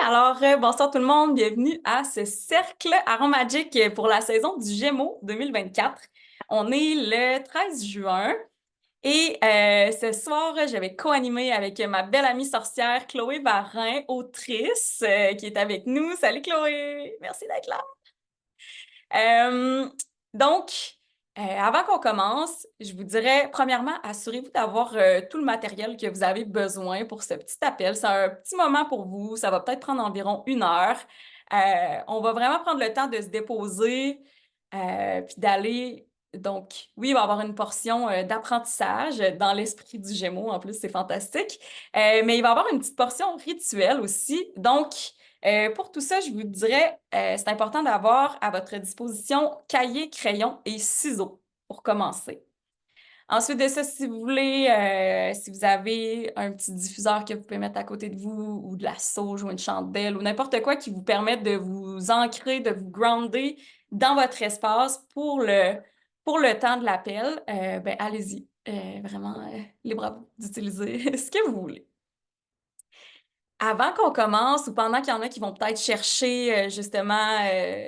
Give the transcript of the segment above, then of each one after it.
Bonsoir tout le monde, bienvenue à ce cercle aromagique pour la saison du Gémeaux 2024. On est le 13 juin et ce soir, je vais co-animer avec ma belle amie sorcière Chloé Varin, autrice, qui est avec nous. Salut Chloé, merci d'être là. Euh, donc, Avant qu'on commence, je vous dirais, premièrement, assurez-vous d'avoir tout le matériel que vous avez besoin pour ce petit appel. C'est un petit moment pour vous. Ça va peut-être prendre environ 1 heure. On va vraiment prendre le temps de se déposer, puis d'aller. Donc, oui, il va y avoir une portion d'apprentissage dans l'esprit du Gémeaux. En plus, c'est fantastique. Mais il va y avoir une petite portion rituelle aussi. Donc, pour tout ça, je vous dirais, c'est important d'avoir à votre disposition cahier, crayon et ciseaux pour commencer. Ensuite de ça, si vous voulez, si vous avez un petit diffuseur que vous pouvez mettre à côté de vous, ou de la sauge ou une chandelle, ou n'importe quoi qui vous permette de vous ancrer, de vous grounder dans votre espace pour le temps de l'appel, ben allez-y. Vraiment, libre à vous d'utiliser ce que vous voulez. Avant qu'on commence, ou pendant qu'il y en a qui vont peut-être chercher justement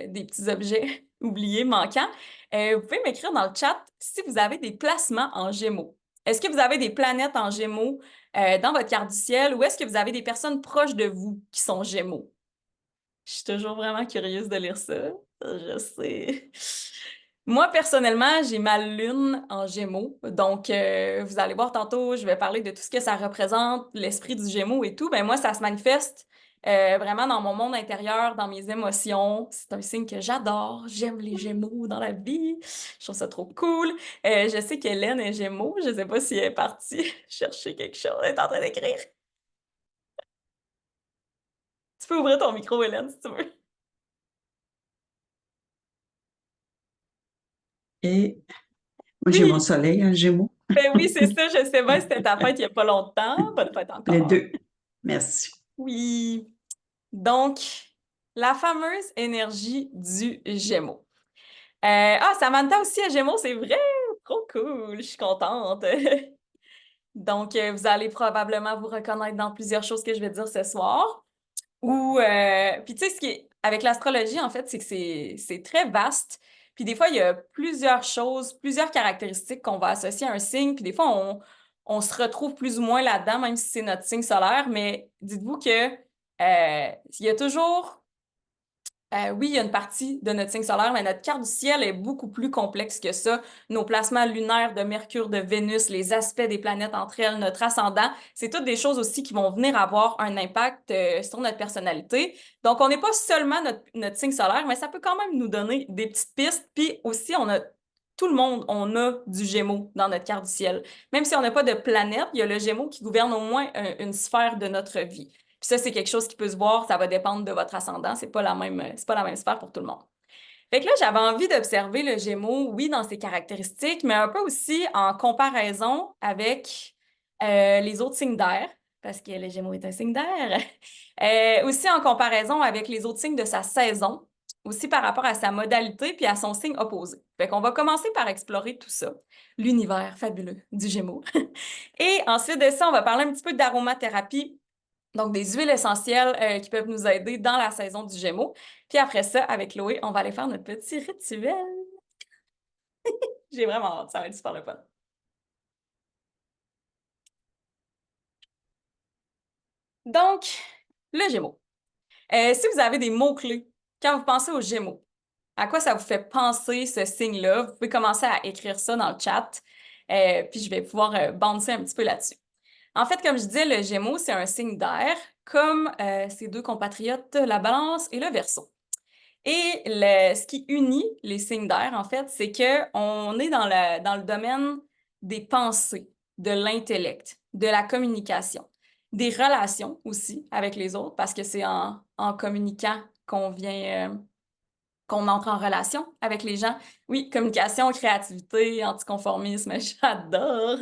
des petits objets oubliés, manquants, vous pouvez m'écrire dans le chat si vous avez des placements en Gémeaux. Est-ce que vous avez des planètes en Gémeaux dans votre carte du ciel ou est-ce que vous avez des personnes proches de vous qui sont Gémeaux? Je suis toujours vraiment curieuse de lire ça. Je sais. Moi, personnellement, j'ai ma lune en Gémeaux. Donc, vous allez voir tantôt, je vais parler de tout ce que ça représente, l'esprit du Gémeaux et tout. Ben moi, ça se manifeste vraiment dans mon monde intérieur, dans mes émotions. C'est un signe que j'adore. J'aime les Gémeaux dans la vie. Je trouve ça trop cool. Je sais qu'Hélène est Gémeaux. Je ne sais pas si elle est partie chercher quelque chose. Elle est en train d'écrire. Tu peux ouvrir ton micro, Hélène, si tu veux. Et moi, j'ai mon Oui, soleil en Gémeaux, ben oui, c'est ça, je sais bien, c'était ta fête il n'y a pas longtemps. Bonne fête les encore. deux. Merci. Oui. Donc, la fameuse énergie du Gémeaux. Samantha aussi à Gémeaux, c'est vrai! Trop cool, je suis contente. Donc, vous allez probablement vous reconnaître dans plusieurs choses que je vais dire ce soir. Puis tu sais, ce qui est avec l'astrologie, en fait, c'est que c'est très vaste. Puis des fois, il y a plusieurs choses, plusieurs caractéristiques qu'on va associer à un signe. Puis des fois, on se retrouve plus ou moins là-dedans, même si c'est notre signe solaire. Mais dites-vous que il y a toujours oui, il y a une partie de notre signe solaire, mais notre carte du ciel est beaucoup plus complexe que ça. Nos placements lunaires de Mercure, de Vénus, les aspects des planètes entre elles, notre ascendant, c'est toutes des choses aussi qui vont venir avoir un impact sur notre personnalité. Donc, on n'est pas seulement notre signe solaire, mais ça peut quand même nous donner des petites pistes. Puis aussi, tout le monde, on a du Gémeaux dans notre carte du ciel. Même si on n'a pas de planète, il y a le Gémeaux qui gouverne au moins une sphère de notre vie. Puis ça, c'est quelque chose qui peut se voir, ça va dépendre de votre ascendant. C'est pas la même sphère pour tout le monde. Fait que là, j'avais envie d'observer le Gémeaux, oui, dans ses caractéristiques, mais un peu aussi en comparaison avec les autres signes d'air, parce que le Gémeaux est un signe d'air. Aussi en comparaison avec les autres signes de sa saison, aussi par rapport à sa modalité puis à son signe opposé. Fait qu'on va commencer par explorer tout ça, l'univers fabuleux du Gémeaux. Et ensuite de ça, on va parler un petit peu d'aromathérapie, donc, des huiles essentielles qui peuvent nous aider dans la saison du Gémeaux. Puis après ça, avec Chloé, on va aller faire notre petit rituel. J'ai vraiment hâte, ça va être super le fun. Donc, le Gémeaux. Si vous avez des mots-clés, quand vous pensez aux Gémeaux, à quoi ça vous fait penser ce signe-là? Vous pouvez commencer à écrire ça dans le chat, puis je vais pouvoir bouncer un petit peu là-dessus. En fait, comme je disais, le Gémeaux, c'est un signe d'air, comme ses deux compatriotes, la Balance et le Verseau. Et ce qui unit les signes d'air, en fait, c'est qu'on est dans le domaine des pensées, de l'intellect, de la communication, des relations aussi avec les autres, parce que c'est en communiquant qu'on entre en relation avec les gens. Oui, communication, créativité, anticonformisme, j'adore.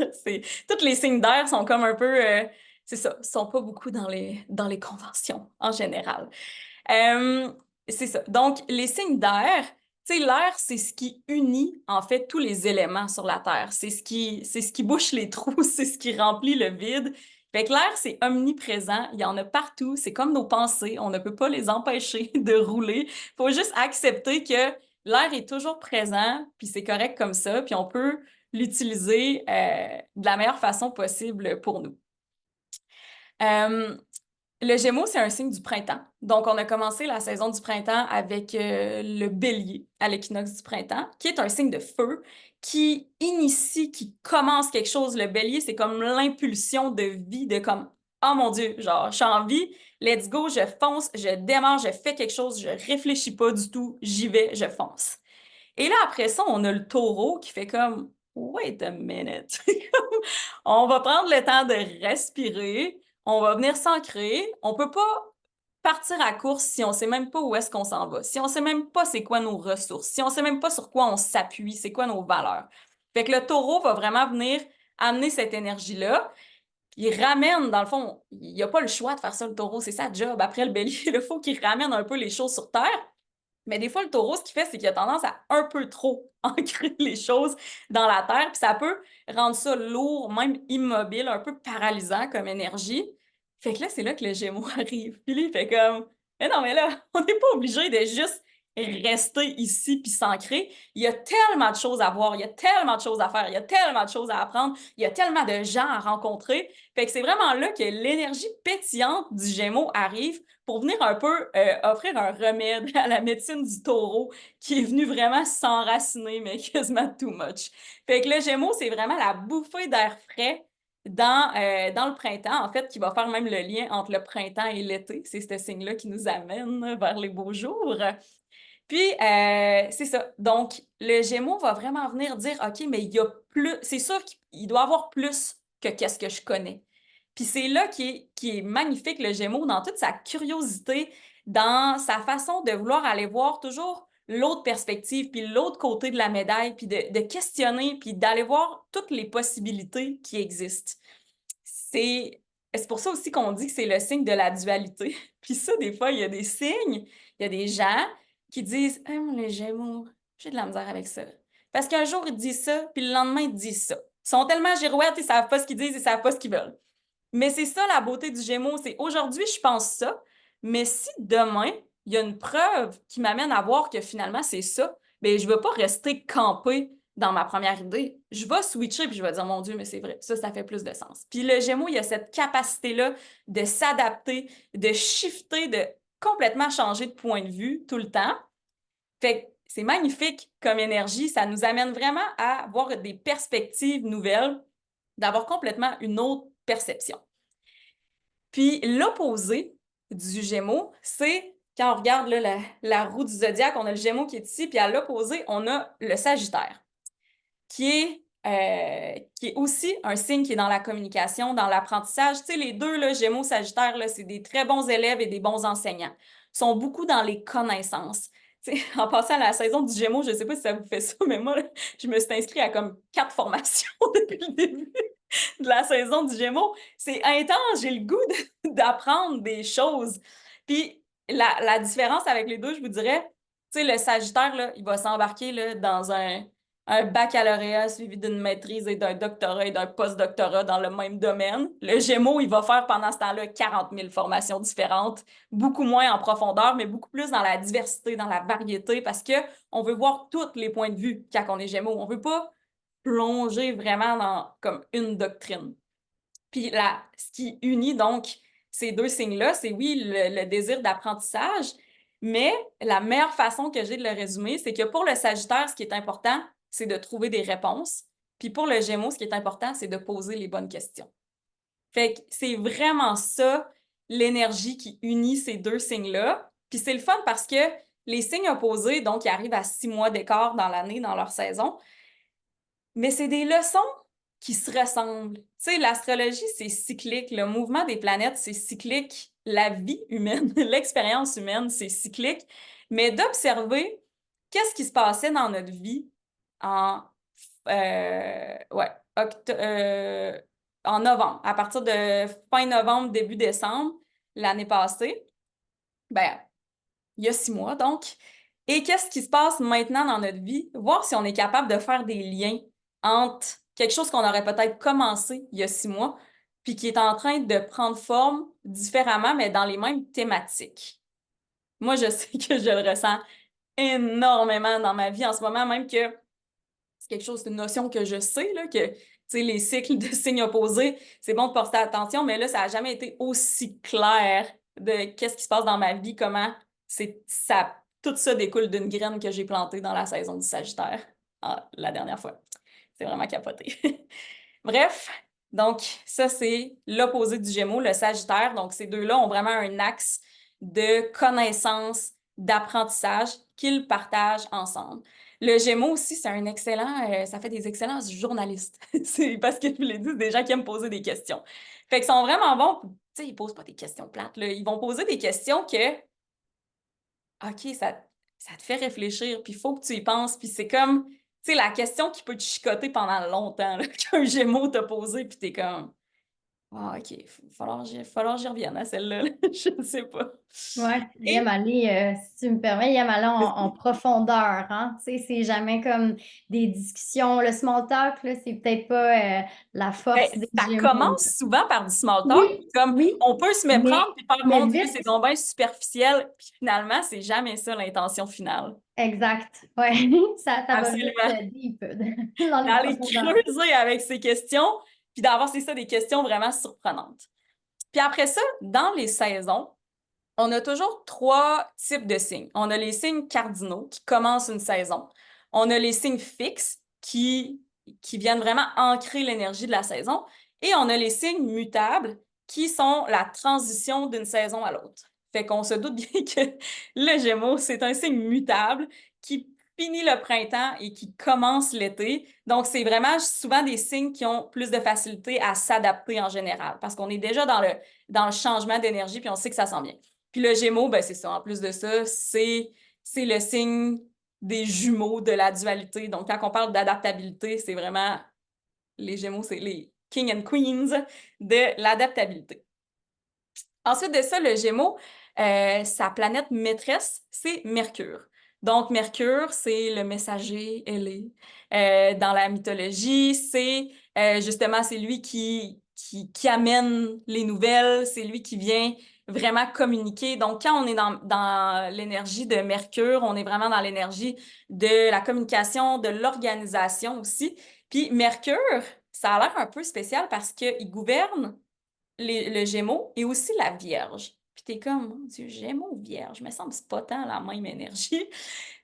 Tous les signes d'air sont comme un peu, c'est ça, sont pas beaucoup dans les conventions en général. Euh, c'est ça. Donc, les signes d'air, tu sais, l'air, c'est ce qui unit, en fait, tous les éléments sur la Terre. C'est ce qui bouche les trous, c'est ce qui remplit le vide, Fait que l'air, c'est omniprésent, il y en a partout, c'est comme nos pensées, on ne peut pas les empêcher de rouler. Faut juste accepter que l'air est toujours présent, puis c'est correct comme ça, puis on peut l'utiliser de la meilleure façon possible pour nous. Euh, le Gémeaux, c'est un signe du printemps. Donc, on a commencé la saison du printemps avec le Bélier à l'équinoxe du printemps, qui est un signe de feu, qui initie, qui commence quelque chose. Le Bélier, c'est comme l'impulsion de vie, de comme, oh mon Dieu, genre, je suis en vie, let's go, je fonce, je démarre, je fais quelque chose, je réfléchis pas du tout, j'y vais, je fonce. Et là, après ça, on a le Taureau qui fait comme, wait a minute. On va prendre le temps de respirer, on va venir s'ancrer. On peut pas partir à course si on sait même pas où est-ce qu'on s'en va, si on sait même pas c'est quoi nos ressources, si on sait même pas sur quoi on s'appuie, c'est quoi nos valeurs. Fait que le Taureau va vraiment venir amener cette énergie-là. Il ramène, dans le fond, il n'y a pas le choix de faire ça, le Taureau, c'est sa job. Après le Bélier, il faut qu'il ramène un peu les choses sur Terre. Mais des fois, le Taureau, ce qu'il fait, c'est qu'il a tendance à un peu trop ancrer les choses dans la terre, puis ça peut rendre ça lourd, même immobile, un peu paralysant comme énergie. Fait que là, c'est là que le Gémeaux arrive. Puis lui, il fait comme, mais non, mais là, on n'est pas obligé de juste rester ici puis s'ancrer. Il y a tellement de choses à voir, il y a tellement de choses à faire, il y a tellement de choses à apprendre, il y a tellement de gens à rencontrer. Fait que c'est vraiment là que l'énergie pétillante du Gémeaux arrive pour venir un peu offrir un remède à la médecine du Taureau qui est venu vraiment s'enraciner, mais quasiment too much. Fait que le Gémeaux, c'est vraiment la bouffée d'air frais dans le printemps, en fait, qui va faire même le lien entre le printemps et l'été. C'est ce signe-là qui nous amène vers les beaux jours. Puis, c'est ça. Donc, le Gémeaux va vraiment venir dire, OK, mais il y a plus, c'est sûr qu'il doit y avoir plus que qu'est-ce que je connais. Puis c'est là qui est magnifique, le Gémeaux, dans toute sa curiosité, dans sa façon de vouloir aller voir toujours l'autre perspective, puis l'autre côté de la médaille, puis de questionner, puis d'aller voir toutes les possibilités qui existent. C'est pour ça aussi qu'on dit que c'est le signe de la dualité. Puis ça, des fois, il y a des signes, il y a des gens qui disent « Ah, moi, les Gémeaux, j'ai de la misère avec ça. » Parce qu'un jour, ils disent ça, puis le lendemain, ils disent ça. Ils sont tellement girouettes, ils savent pas ce qu'ils disent, ils savent pas ce qu'ils veulent. Mais c'est ça la beauté du Gémeaux, c'est aujourd'hui, je pense ça, mais si demain, il y a une preuve qui m'amène à voir que finalement, c'est ça, bien, je ne vais pas rester campée dans ma première idée. Je vais switcher puis je vais dire, mon Dieu, mais c'est vrai, ça fait plus de sens. Puis le Gémeaux, il y a cette capacité-là de s'adapter, de shifter, de complètement changer de point de vue tout le temps. Fait que c'est magnifique comme énergie. Ça nous amène vraiment à avoir des perspectives nouvelles, d'avoir complètement une autre perception. Puis l'opposé du Gémeaux, c'est quand on regarde là, la roue du zodiaque, on a le Gémeaux qui est ici, puis à l'opposé, on a le Sagittaire, qui est aussi un signe qui est dans la communication, dans l'apprentissage. Tu sais, les deux, là, Gémeaux, Sagittaire, là, c'est des très bons élèves et des bons enseignants. Ils sont beaucoup dans les connaissances. Tu sais, en passant à la saison du Gémeaux, je ne sais pas si ça vous fait ça, mais moi, là, je me suis inscrite à comme 4 formations depuis le début de la saison du Gémeaux. C'est intense, j'ai le goût d'apprendre des choses. Puis la différence avec les deux, je vous dirais, tu sais, le Sagittaire, là, il va s'embarquer là, dans un baccalauréat suivi d'une maîtrise et d'un doctorat et d'un post-doctorat dans le même domaine. Le Gémeaux, il va faire pendant ce temps-là 40 000 formations différentes, beaucoup moins en profondeur, mais beaucoup plus dans la diversité, dans la variété, parce qu'on veut voir tous les points de vue quand on est Gémeaux. On veut pas plonger vraiment dans comme une doctrine. Puis ce qui unit donc ces deux signes-là, c'est oui, le désir d'apprentissage, mais la meilleure façon que j'ai de le résumer, c'est que pour le Sagittaire, ce qui est important, c'est de trouver des réponses. Puis pour le Gémeaux, ce qui est important, c'est de poser les bonnes questions. Fait que c'est vraiment ça, l'énergie qui unit ces deux signes-là. Puis c'est le fun parce que les signes opposés, donc, ils arrivent à 6 mois d'écart dans l'année, dans leur saison, mais c'est des leçons qui se ressemblent. Tu sais, l'astrologie, c'est cyclique. Le mouvement des planètes, c'est cyclique. La vie humaine, l'expérience humaine, c'est cyclique. Mais d'observer qu'est-ce qui se passait dans notre vie en, ouais, en novembre, à partir de fin novembre, début décembre, l'année passée, ben, il y a 6 mois donc. Et qu'est-ce qui se passe maintenant dans notre vie? Voir si on est capable de faire des liens entre quelque chose qu'on aurait peut-être commencé il y a 6 mois, puis qui est en train de prendre forme différemment, mais dans les mêmes thématiques. Moi, je sais que je le ressens énormément dans ma vie en ce moment, même que c'est quelque chose, c'est une notion que je sais, là, que les cycles de signes opposés, c'est bon de porter attention, mais là, ça n'a jamais été aussi clair de qu'est-ce qui se passe dans ma vie, comment tout ça découle d'une graine que j'ai plantée dans la saison du Sagittaire la dernière fois. C'est vraiment capoté. Bref, donc ça, c'est l'opposé du Gémeaux, le Sagittaire. Donc, ces deux-là ont vraiment un axe de connaissance, d'apprentissage qu'ils partagent ensemble. Le Gémeaux aussi, c'est un excellent, ça fait des excellents journalistes. C'est parce que je vous l'ai dit, c'est des gens qui aiment poser des questions. Fait qu'ils sont vraiment bons, tu sais, ils posent pas des questions plates, là. Ils vont poser des questions que, OK, ça te fait réfléchir, puis il faut que tu y penses, puis c'est comme, tu sais, la question qui peut te chicoter pendant longtemps, là, qu'un Gémeaux t'a posé, puis t'es comme, ah, OK, il falloir que j'y revienne à celle-là, là. Je ne sais pas. Ouais, il aime Et aller, si tu me permets, il aime aller en profondeur, hein. Tu sais, c'est jamais comme des discussions. Le small talk, là, c'est peut-être pas la ben, force des ça Gémeaux. commence souvent par du small talk, Oui, puis comme oui, on peut se méprendre puis faire mais mon Dieu, vite, c'est donc bien superficiel, puis finalement, c'est jamais ça l'intention finale. exact. Ouais, ça va vite Absolument. deep dans les D'aller profondeurs. creuser avec ces questions, puis d'avoir, c'est ça, des questions vraiment surprenantes. Puis après ça, dans les saisons, on a toujours trois types de signes. On a les signes cardinaux qui commencent une saison. On a les signes fixes qui viennent vraiment ancrer l'énergie de la saison. Et on a les signes mutables qui sont la transition d'une saison à l'autre. Fait qu'on se doute bien que le Gémeaux, c'est un signe mutable qui finit le printemps et qui commence l'été. Donc, c'est vraiment souvent des signes qui ont plus de facilité à s'adapter en général parce qu'on est déjà dans le changement d'énergie puis on sait que ça sent bien. Puis le Gémeaux, ben c'est ça. En plus de ça, c'est le signe des jumeaux de la dualité. Donc, quand on parle d'adaptabilité, c'est vraiment les Gémeaux, c'est les King and Queens de l'adaptabilité. Ensuite de ça, le Gémeaux, sa planète maîtresse, c'est Mercure. Donc, Mercure, c'est le messager ailé. Dans la mythologie, justement, c'est lui qui amène les nouvelles, c'est lui qui vient vraiment communiquer. Donc, quand on est dans l'énergie de Mercure, on est vraiment dans l'énergie de la communication, de l'organisation aussi. Puis Mercure, ça a l'air un peu spécial parce qu'il gouverne le Gémeaux et aussi la Vierge. Puis t'es comme, mon Dieu, Gémeaux ou Vierge, me semble que c'est pas tant la même énergie.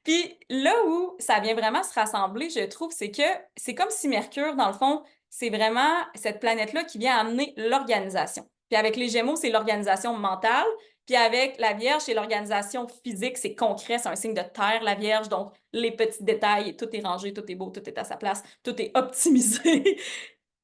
Puis là où ça vient vraiment se rassembler, je trouve, c'est que c'est comme si Mercure, dans le fond, c'est vraiment cette planète-là qui vient amener l'organisation. Puis avec les Gémeaux, c'est l'organisation mentale. Puis avec la Vierge, c'est l'organisation physique, c'est concret, c'est un signe de terre, la Vierge. Donc, les petits détails, tout est rangé, tout est beau, tout est à sa place, tout est optimisé.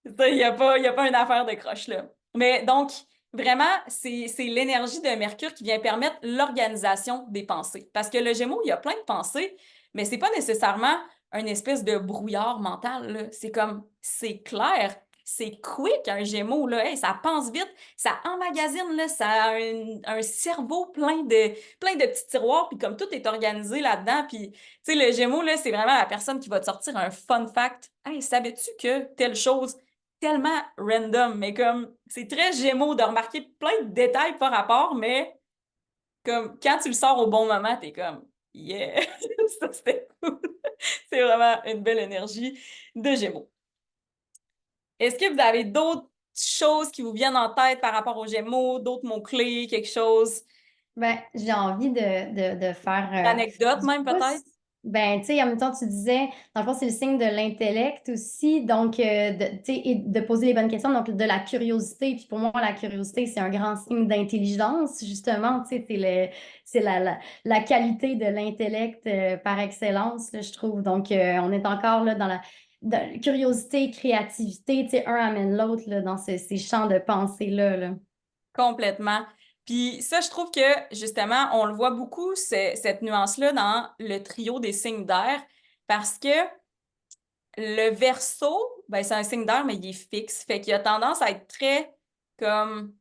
Il n'y a pas une affaire de croche là. Mais donc, vraiment, c'est l'énergie de Mercure qui vient permettre l'organisation des pensées. Parce que le Gémeaux, il y a plein de pensées, mais c'est pas nécessairement une espèce de brouillard mental, là. C'est comme, c'est clair, c'est quick, un Gémeaux, là. Hey, ça pense vite, ça emmagasine, là, ça a un cerveau plein de petits tiroirs, puis comme tout est organisé là-dedans, puis, tu sais, le Gémeaux, là, c'est vraiment la personne qui va te sortir un fun fact. Hey, savais-tu que telle chose tellement random, mais comme c'est très Gémeaux de remarquer plein de détails par rapport, mais comme quand tu le sors au bon moment, t'es comme yeah, ça c'était cool. C'est vraiment une belle énergie de Gémeaux. Est-ce que vous avez d'autres choses qui vous viennent en tête par rapport aux Gémeaux, d'autres mots-clés, quelque chose, Ben, j'ai envie de faire d'anecdotes du même pouce. peut-être? Ben, tu sais, en même temps, tu disais, dans le fond, c'est le signe de l'intellect aussi, donc, tu sais, et de poser les bonnes questions, donc de la curiosité. Puis pour moi, la curiosité, c'est un grand signe d'intelligence, justement, tu sais, c'est la qualité de l'intellect par excellence, là, je trouve. Donc, on est encore là dans la curiosité, créativité, tu sais, un amène l'autre là, dans ces champs de pensée-là, là. Complètement. Puis ça, je trouve que justement, on le voit beaucoup, cette nuance-là, dans le trio des signes d'air, parce que le Verseau, ben, c'est un signe d'air, mais il est fixe. Fait qu'il a tendance à être très comme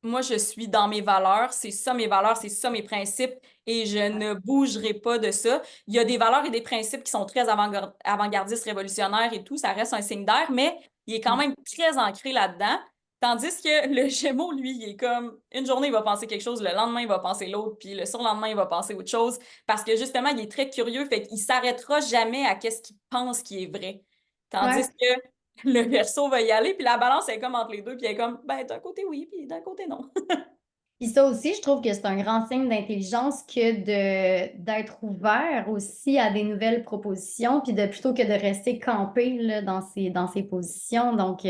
moi, je suis dans mes valeurs, c'est ça mes valeurs, c'est ça mes principes, et je ne bougerai pas de ça. Il y a des valeurs et des principes qui sont très avant-gardistes, révolutionnaires et tout, ça reste un signe d'air, mais il est quand même très ancré là-dedans. Tandis que le Gémeaux, lui, il est comme une journée, il va penser quelque chose, le lendemain, il va penser l'autre, puis le surlendemain, il va penser autre chose, parce que justement, il est très curieux, fait qu'il s'arrêtera jamais à qu'est-ce qu'il pense qui est vrai. Tandis Ouais. que le Verseau va y aller, puis la balance est comme entre les deux, puis elle est comme, ben, d'un côté oui, puis d'un côté non. Puis ça aussi, je trouve que c'est un grand signe d'intelligence que d'être ouvert aussi à des nouvelles propositions, puis plutôt que de rester campé là, dans ses positions. Donc,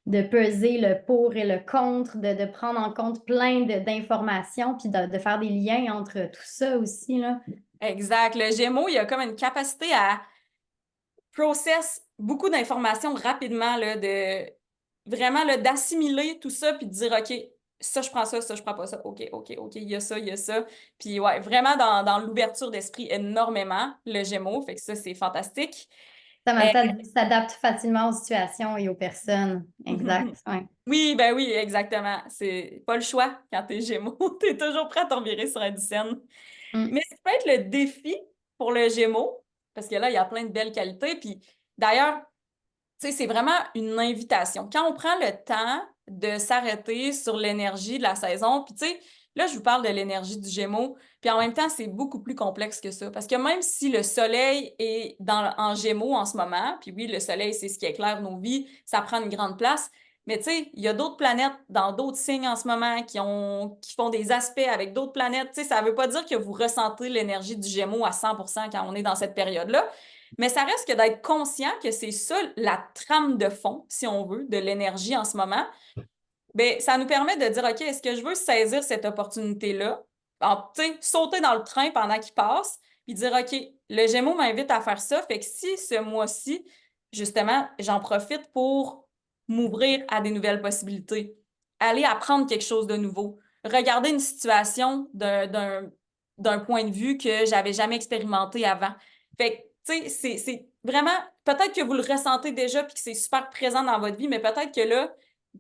de peser le pour et le contre, de prendre en compte plein d'informations, puis de faire des liens entre tout ça aussi, là. Exact. Le Gémeaux, il a comme une capacité à process beaucoup d'informations rapidement, là, de vraiment là, d'assimiler tout ça, puis de dire, OK, ça, je prends ça, je prends pas ça. OK, OK, OK, il y a ça, il y a ça. Puis ouais, vraiment dans l'ouverture d'esprit énormément, le Gémeaux. Fait que ça, c'est fantastique. En Euh, même temps, il s'adapte facilement aux situations et aux personnes. Exact, ouais. Oui, ben oui, exactement. C'est pas le choix quand t'es Gémeaux. T'es toujours prêt à t'en virer sur une scène. Mm. Mais ce qui peut être le défi pour le Gémeaux, parce que là, il y a plein de belles qualités. Puis d'ailleurs, tu sais, c'est vraiment une invitation. Quand on prend le temps de s'arrêter sur l'énergie de la saison, puis tu sais, là, je vous parle de l'énergie du Gémeaux, puis en même temps, c'est beaucoup plus complexe que ça. Parce que même si le Soleil est en Gémeaux en ce moment, puis oui, le Soleil, c'est ce qui éclaire nos vies, ça prend une grande place, mais tu sais, il y a d'autres planètes dans d'autres signes en ce moment qui font des aspects avec d'autres planètes. Tu sais, ça ne veut pas dire que vous ressentez l'énergie du Gémeaux à 100% quand on est dans cette période-là. Mais ça reste que d'être conscient que c'est ça la trame de fond, si on veut, de l'énergie en ce moment. Bien, ça nous permet de dire, OK, est-ce que je veux saisir cette opportunité-là? Tu sais, sauter dans le train pendant qu'il passe, puis dire, OK, le Gémeaux m'invite à faire ça. Fait que si ce mois-ci, justement, j'en profite pour m'ouvrir à des nouvelles possibilités, aller apprendre quelque chose de nouveau, regarder une situation d'un point de vue que j'avais jamais expérimenté avant. Fait que, tu sais, c'est vraiment, peut-être que vous le ressentez déjà puis que c'est super présent dans votre vie, mais peut-être que là,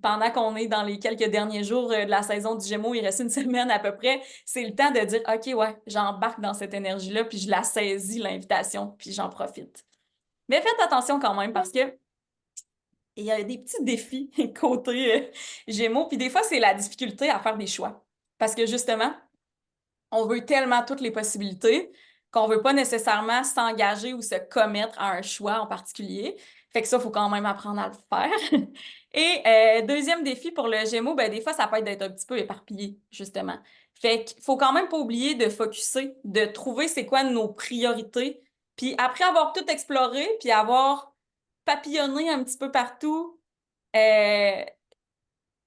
pendant qu'on est dans les quelques derniers jours de la saison du Gémeaux, il reste une semaine à peu près, c'est le temps de dire, OK, ouais, j'embarque dans cette énergie-là, puis je la saisis, l'invitation, puis j'en profite. Mais faites attention quand même parce que il y a des petits défis côté Gémeaux, puis des fois, c'est la difficulté à faire des choix. Parce que justement, on veut tellement toutes les possibilités qu'on veut pas nécessairement s'engager ou se commettre à un choix en particulier. Fait que ça, il faut quand même apprendre à le faire. Et deuxième défi pour le Gémeaux, ben, des fois, ça peut être d'être un petit peu éparpillé, justement. Fait qu'il faut quand même pas oublier de focusser, de trouver c'est quoi nos priorités. Puis après avoir tout exploré, puis avoir papillonné un petit peu partout, euh,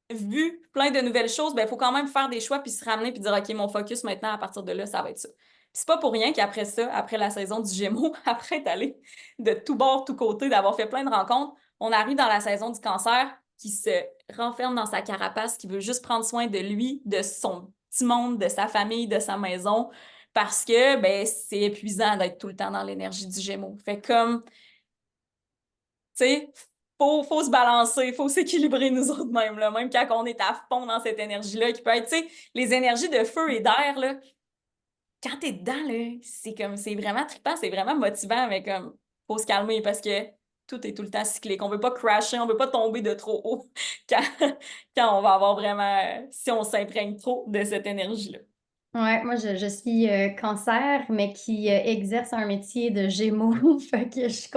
vu plein de nouvelles choses, ben, il faut quand même faire des choix puis se ramener puis dire, OK, mon focus maintenant, à partir de là, ça va être ça. Puis c'est pas pour rien qu'après ça, après la saison du Gémeaux, après être allé de tout bord, tout côté, d'avoir fait plein de rencontres, on arrive dans la saison du Cancer qui se renferme dans sa carapace, qui veut juste prendre soin de lui, de son petit monde, de sa famille, de sa maison, parce que ben, c'est épuisant d'être tout le temps dans l'énergie du Gémeaux. Fait comme, tu sais, faut se balancer, faut s'équilibrer nous autres mêmes, là, même quand on est à fond dans cette énergie-là, qui peut être, tu sais, les énergies de feu et d'air, là, quand t'es dedans, là, c'est comme, c'est vraiment trippant, c'est vraiment motivant, mais comme, faut se calmer parce que tout est tout le temps cyclique. On veut pas crasher, on veut pas tomber de trop haut quand, quand on va avoir vraiment, si on s'imprègne trop de cette énergie-là. Ouais, moi je suis cancer, mais qui exerce un métier de Gémeaux. Fait que je suis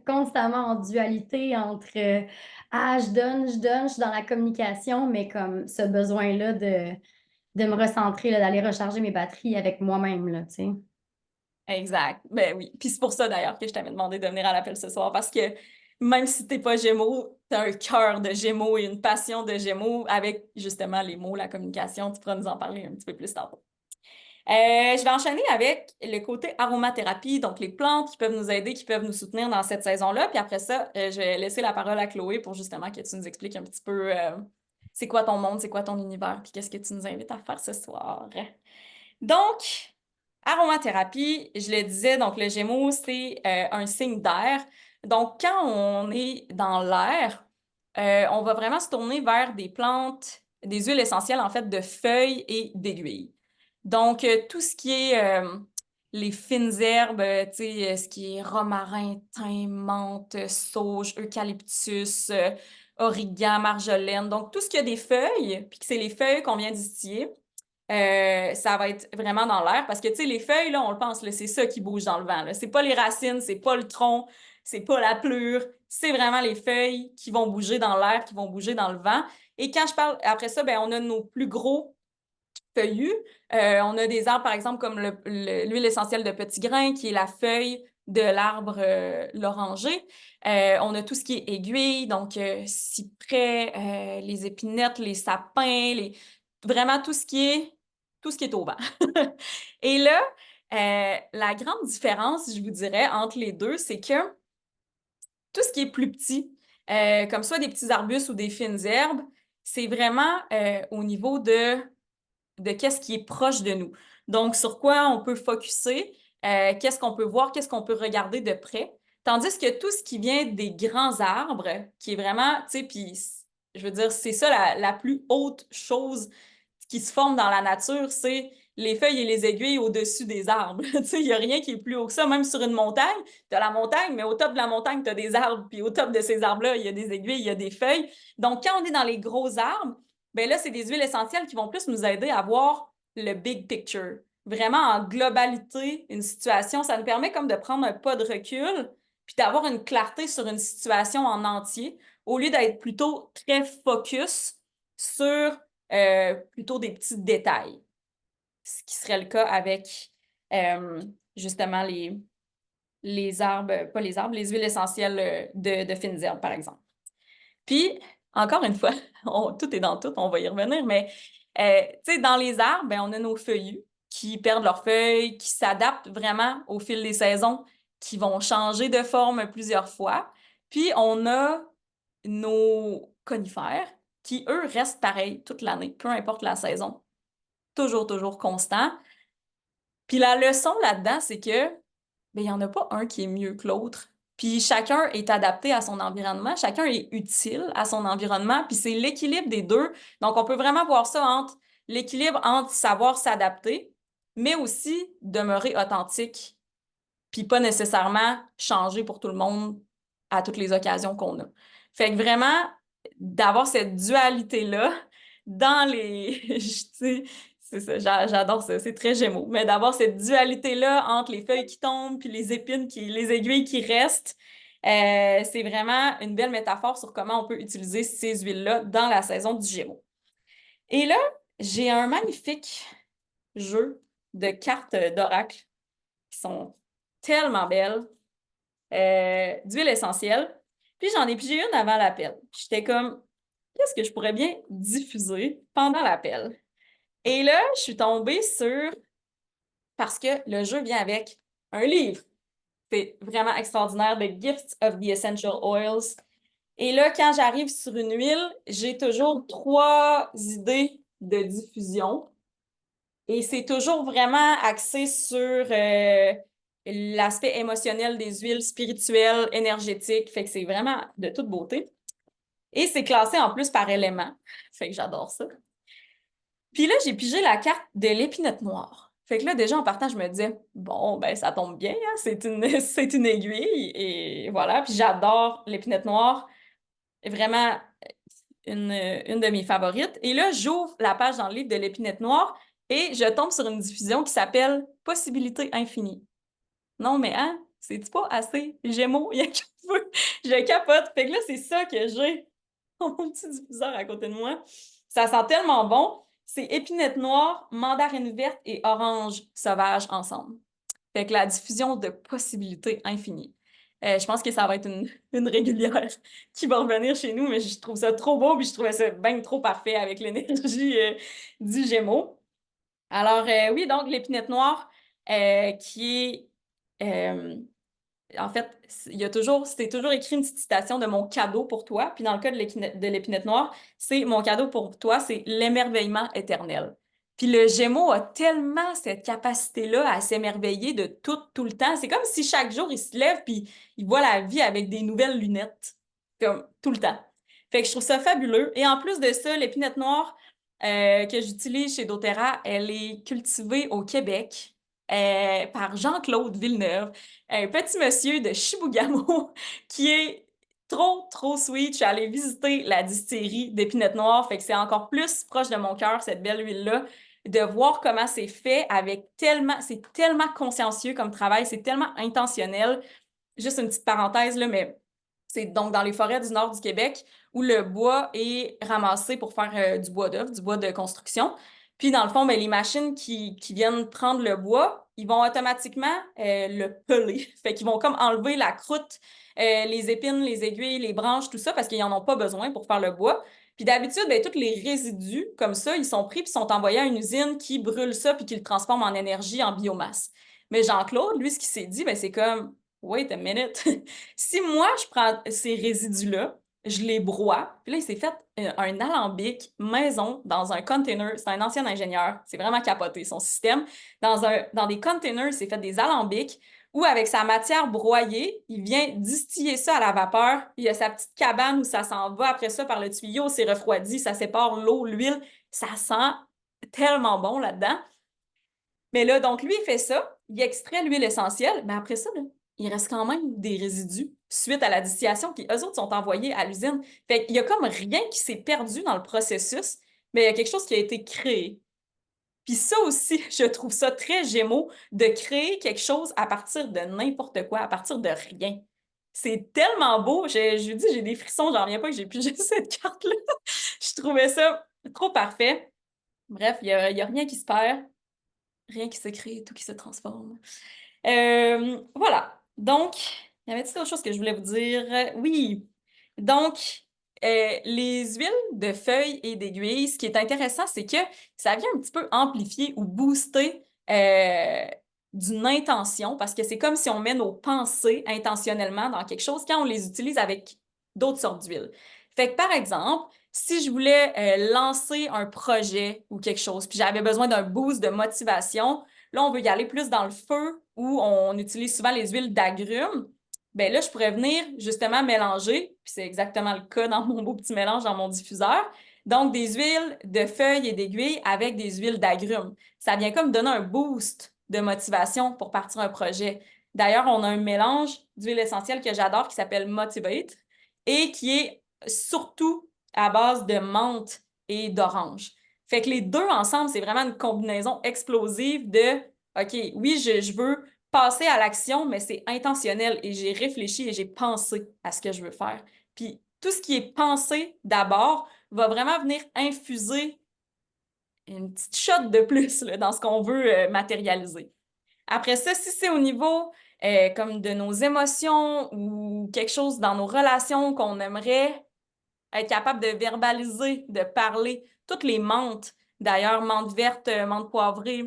constamment en dualité entre je suis dans la communication, mais comme ce besoin-là de me recentrer, là, d'aller recharger mes batteries avec moi-même, là, tu sais. Exact. Ben oui. Puis c'est pour ça d'ailleurs que je t'avais demandé de venir à l'appel ce soir parce que même si t'es pas Gémeaux, t'as un cœur de Gémeaux et une passion de Gémeaux avec justement les mots, la communication. Tu pourras nous en parler un petit peu plus tantôt. Je vais enchaîner avec le côté aromathérapie, donc les plantes qui peuvent nous aider, qui peuvent nous soutenir dans cette saison-là. Puis après ça, je vais laisser la parole à Chloé pour justement que tu nous expliques un petit peu c'est quoi ton monde, c'est quoi ton univers, puis qu'est-ce que tu nous invites à faire ce soir. Donc, aromathérapie, je le disais, donc le Gémeaux, c'est un signe d'air. Donc, quand on est dans l'air, on va vraiment se tourner vers des plantes, des huiles essentielles, en fait, de feuilles et d'aiguilles. Donc, tout ce qui est les fines herbes, tu sais, ce qui est romarin, thym, menthe, sauge, eucalyptus, origan, marjolaine. Donc, tout ce qui a des feuilles, puis que c'est les feuilles qu'on vient distiller, ça va être vraiment dans l'air. Parce que, tu sais, les feuilles, là, on le pense, là, c'est ça qui bouge dans le vent. Là. C'est pas les racines, c'est pas le tronc, c'est pas la pleure. C'est vraiment les feuilles qui vont bouger dans l'air, qui vont bouger dans le vent. Et quand je parle, après ça, ben, on a nos plus gros feuillus. On a des arbres, par exemple, comme l'huile essentielle de petit grain, qui est la feuille de l'arbre l'oranger. On a tout ce qui est aiguille, donc cyprès, les épinettes, les sapins, vraiment tout ce qui est au vent. Et là, la grande différence, je vous dirais, entre les deux, c'est que tout ce qui est plus petit, comme soit des petits arbustes ou des fines herbes, c'est vraiment au niveau de qu'est-ce qui est proche de nous. Donc, sur quoi on peut focusser, qu'est-ce qu'on peut voir, qu'est-ce qu'on peut regarder de près. Tandis que tout ce qui vient des grands arbres, qui est vraiment, tu sais, puis je veux dire, c'est ça la plus haute chose qui se forme dans la nature, c'est les feuilles et les aiguilles au-dessus des arbres. Tu sais, il n'y a rien qui est plus haut que ça, même sur une montagne. Tu as la montagne, mais au top de la montagne, tu as des arbres, puis au top de ces arbres-là, il y a des aiguilles, il y a des feuilles. Donc, quand on est dans les gros arbres, ben là, c'est des huiles essentielles qui vont plus nous aider à voir le big picture. Vraiment en globalité, une situation, ça nous permet comme de prendre un pas de recul, puis d'avoir une clarté sur une situation en entier, au lieu d'être plutôt très focus sur plutôt des petits détails. Ce qui serait le cas avec justement les arbres, pas les arbres, les huiles essentielles de fines herbes, par exemple. Puis, encore une fois, tout est dans tout, on va y revenir, mais tu sais, dans les arbres, ben, on a nos feuillus qui perdent leurs feuilles, qui s'adaptent vraiment au fil des saisons, qui vont changer de forme plusieurs fois. Puis, on a nos conifères qui, eux, restent pareils toute l'année, peu importe la saison. Toujours constant. Puis la leçon là-dedans, c'est que ben, il n'y en a pas un qui est mieux que l'autre. Puis chacun est adapté à son environnement, chacun est utile à son environnement, puis c'est l'équilibre des deux. Donc, on peut vraiment voir ça entre l'équilibre entre savoir s'adapter, mais aussi demeurer authentique, puis pas nécessairement changer pour tout le monde à toutes les occasions qu'on a. Fait que vraiment, d'avoir cette dualité-là dans les... tu sais, c'est ça, j'adore ça, c'est très Gémeaux. Mais d'avoir cette dualité-là entre les feuilles qui tombent puis les épines, les aiguilles qui restent, c'est vraiment une belle métaphore sur comment on peut utiliser ces huiles-là dans la saison du Gémeaux. Et là, j'ai un magnifique jeu de cartes d'oracle qui sont tellement belles, d'huile essentielle. Puis j'en ai pigé une avant l'appel. J'étais comme, qu'est-ce que je pourrais bien diffuser pendant l'appel? Et là, je suis tombée sur, parce que le jeu vient avec un livre. C'est vraiment extraordinaire, The Gifts of the Essential Oils. Et là, quand j'arrive sur une huile, j'ai toujours 3 idées de diffusion. Et c'est toujours vraiment axé sur l'aspect émotionnel des huiles, spirituelles, énergétiques. Fait que c'est vraiment de toute beauté. Et c'est classé en plus par élément. Fait que j'adore ça. Puis là, j'ai pigé la carte de l'épinette noire. Fait que là, déjà, en partant, je me disais, bon, ben ça tombe bien, hein, c'est une aiguille. Et voilà. Puis j'adore l'épinette noire. Vraiment une de mes favorites. Et là, j'ouvre la page dans le livre de l'épinette noire et je tombe sur une diffusion qui s'appelle Possibilité infinie. Non, mais hein, c'est-tu pas assez Gémeaux? Il y a qu'un peu. Je capote. Fait que là, c'est ça que j'ai mon petit diffuseur à côté de moi. Ça sent tellement bon. C'est épinette noire, mandarine verte et orange sauvage ensemble. Fait que la diffusion de possibilités infinies. Je pense que ça va être une régulière qui va revenir chez nous, mais je trouve ça trop beau, puis je trouvais ça bien trop parfait avec l'énergie du Gémeaux. Alors, oui, donc l'épinette noire qui est en fait, c'était toujours écrit une petite citation de mon cadeau pour toi. Puis dans le cas de l'épinette noire, c'est mon cadeau pour toi, c'est l'émerveillement éternel. Puis le Gémeaux a tellement cette capacité-là à s'émerveiller de tout le temps. C'est comme si chaque jour, il se lève puis il voit la vie avec des nouvelles lunettes, comme tout le temps. Fait que je trouve ça fabuleux. Et en plus de ça, l'épinette noire que j'utilise chez doTERRA, elle est cultivée au Québec par Jean-Claude Villeneuve, un petit monsieur de Chibougamau qui est trop sweet. Je suis allée visiter la distillerie d'Épinette Noire, fait que c'est encore plus proche de mon cœur, cette belle huile-là, de voir comment c'est fait avec c'est tellement consciencieux comme travail, c'est tellement intentionnel. Juste une petite parenthèse, là, mais c'est donc dans les forêts du nord du Québec où le bois est ramassé pour faire du bois d'œuvre, du bois de construction. Puis, dans le fond, ben, les machines qui viennent prendre le bois, ils vont automatiquement le peler. Fait qu'ils vont comme enlever la croûte, les épines, les aiguilles, les branches, tout ça, parce qu'ils n'en ont pas besoin pour faire le bois. Puis d'habitude, ben, tous les résidus comme ça, ils sont pris puis sont envoyés à une usine qui brûle ça puis qui le transforme en énergie, en biomasse. Mais Jean-Claude, lui, ce qu'il s'est dit, ben, c'est comme, wait a minute. Si moi, je prends ces résidus-là, je les broie, puis là, il s'est fait un alambic maison dans un container. C'est un ancien ingénieur. C'est vraiment capoté, son système. Dans des containers, il s'est fait des alambics où, avec sa matière broyée, il vient distiller ça à la vapeur. Il y a sa petite cabane où ça s'en va. Après ça, par le tuyau, c'est refroidi, ça sépare l'eau, l'huile. Ça sent tellement bon là-dedans. Mais là, donc, lui, il fait ça, il extrait l'huile essentielle, mais après ça, là, il reste quand même des résidus suite à la distillation qui, eux autres, sont envoyés à l'usine. Fait qu'il y a comme rien qui s'est perdu dans le processus, mais il y a quelque chose qui a été créé. Puis ça aussi, je trouve ça très Gémeaux, de créer quelque chose à partir de n'importe quoi, à partir de rien. C'est tellement beau. Je vous dis, j'ai des frissons, j'en reviens pas que j'ai pigé cette carte-là. Je trouvais ça trop parfait. Bref, il y a rien qui se perd. Rien qui se crée, tout qui se transforme. Voilà. Donc, il y avait autre chose que je voulais vous dire? Oui. Donc, les huiles de feuilles et d'aiguilles, ce qui est intéressant, c'est que ça vient un petit peu amplifier ou booster d'une intention, parce que c'est comme si on met nos pensées intentionnellement dans quelque chose quand on les utilise avec d'autres sortes d'huiles. Fait que, par exemple, si je voulais lancer un projet ou quelque chose, puis j'avais besoin d'un boost de motivation, là, on veut y aller plus dans le feu où on utilise souvent les huiles d'agrumes. Bien là, je pourrais venir justement mélanger, puis c'est exactement le cas dans mon beau petit mélange dans mon diffuseur. Donc, des huiles de feuilles et d'aiguilles avec des huiles d'agrumes. Ça vient comme donner un boost de motivation pour partir un projet. D'ailleurs, on a un mélange d'huile essentielle que j'adore qui s'appelle Motivate et qui est surtout à base de menthe et d'orange. Fait que les deux ensemble, c'est vraiment une combinaison explosive de OK, oui, je veux passer à l'action, mais c'est intentionnel et j'ai réfléchi et j'ai pensé à ce que je veux faire. Puis tout ce qui est pensé d'abord va vraiment venir infuser une petite shot de plus là, dans ce qu'on veut matérialiser. Après ça, si c'est au niveau comme de nos émotions ou quelque chose dans nos relations qu'on aimerait être capable de verbaliser, de parler, toutes les menthes, d'ailleurs, menthe verte, menthe poivrée,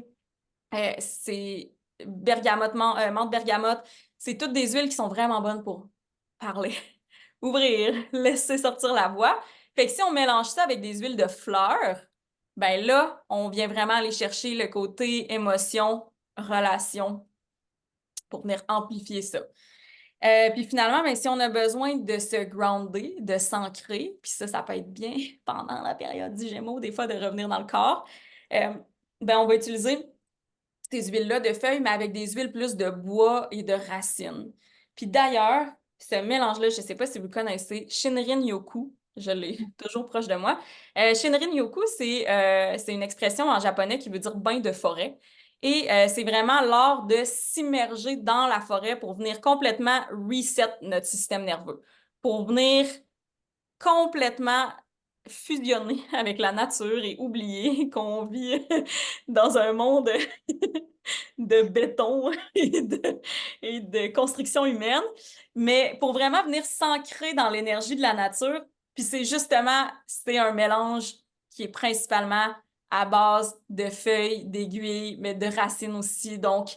c'est menthe bergamote, c'est toutes des huiles qui sont vraiment bonnes pour parler, ouvrir, laisser sortir la voix. Fait que si on mélange ça avec des huiles de fleurs, ben là, on vient vraiment aller chercher le côté émotion, relation pour venir amplifier ça. Puis finalement, ben, si on a besoin de se grounder, de s'ancrer, puis ça peut être bien pendant la période du Gémeaux, des fois de revenir dans le corps, ben, on va utiliser ces huiles-là de feuilles, mais avec des huiles plus de bois et de racines. Puis d'ailleurs, ce mélange-là, je ne sais pas si vous connaissez, Shinrin-yoku, je l'ai toujours proche de moi. Shinrin-yoku, c'est une expression en japonais qui veut dire bain de forêt. Et c'est vraiment l'art de s'immerger dans la forêt pour venir complètement reset notre système nerveux, pour venir complètement fusionner avec la nature et oublier qu'on vit dans un monde de béton et de construction humaine, mais pour vraiment venir s'ancrer dans l'énergie de la nature. Puis c'est un mélange qui est principalement à base de feuilles, d'aiguilles, mais de racines aussi. Donc,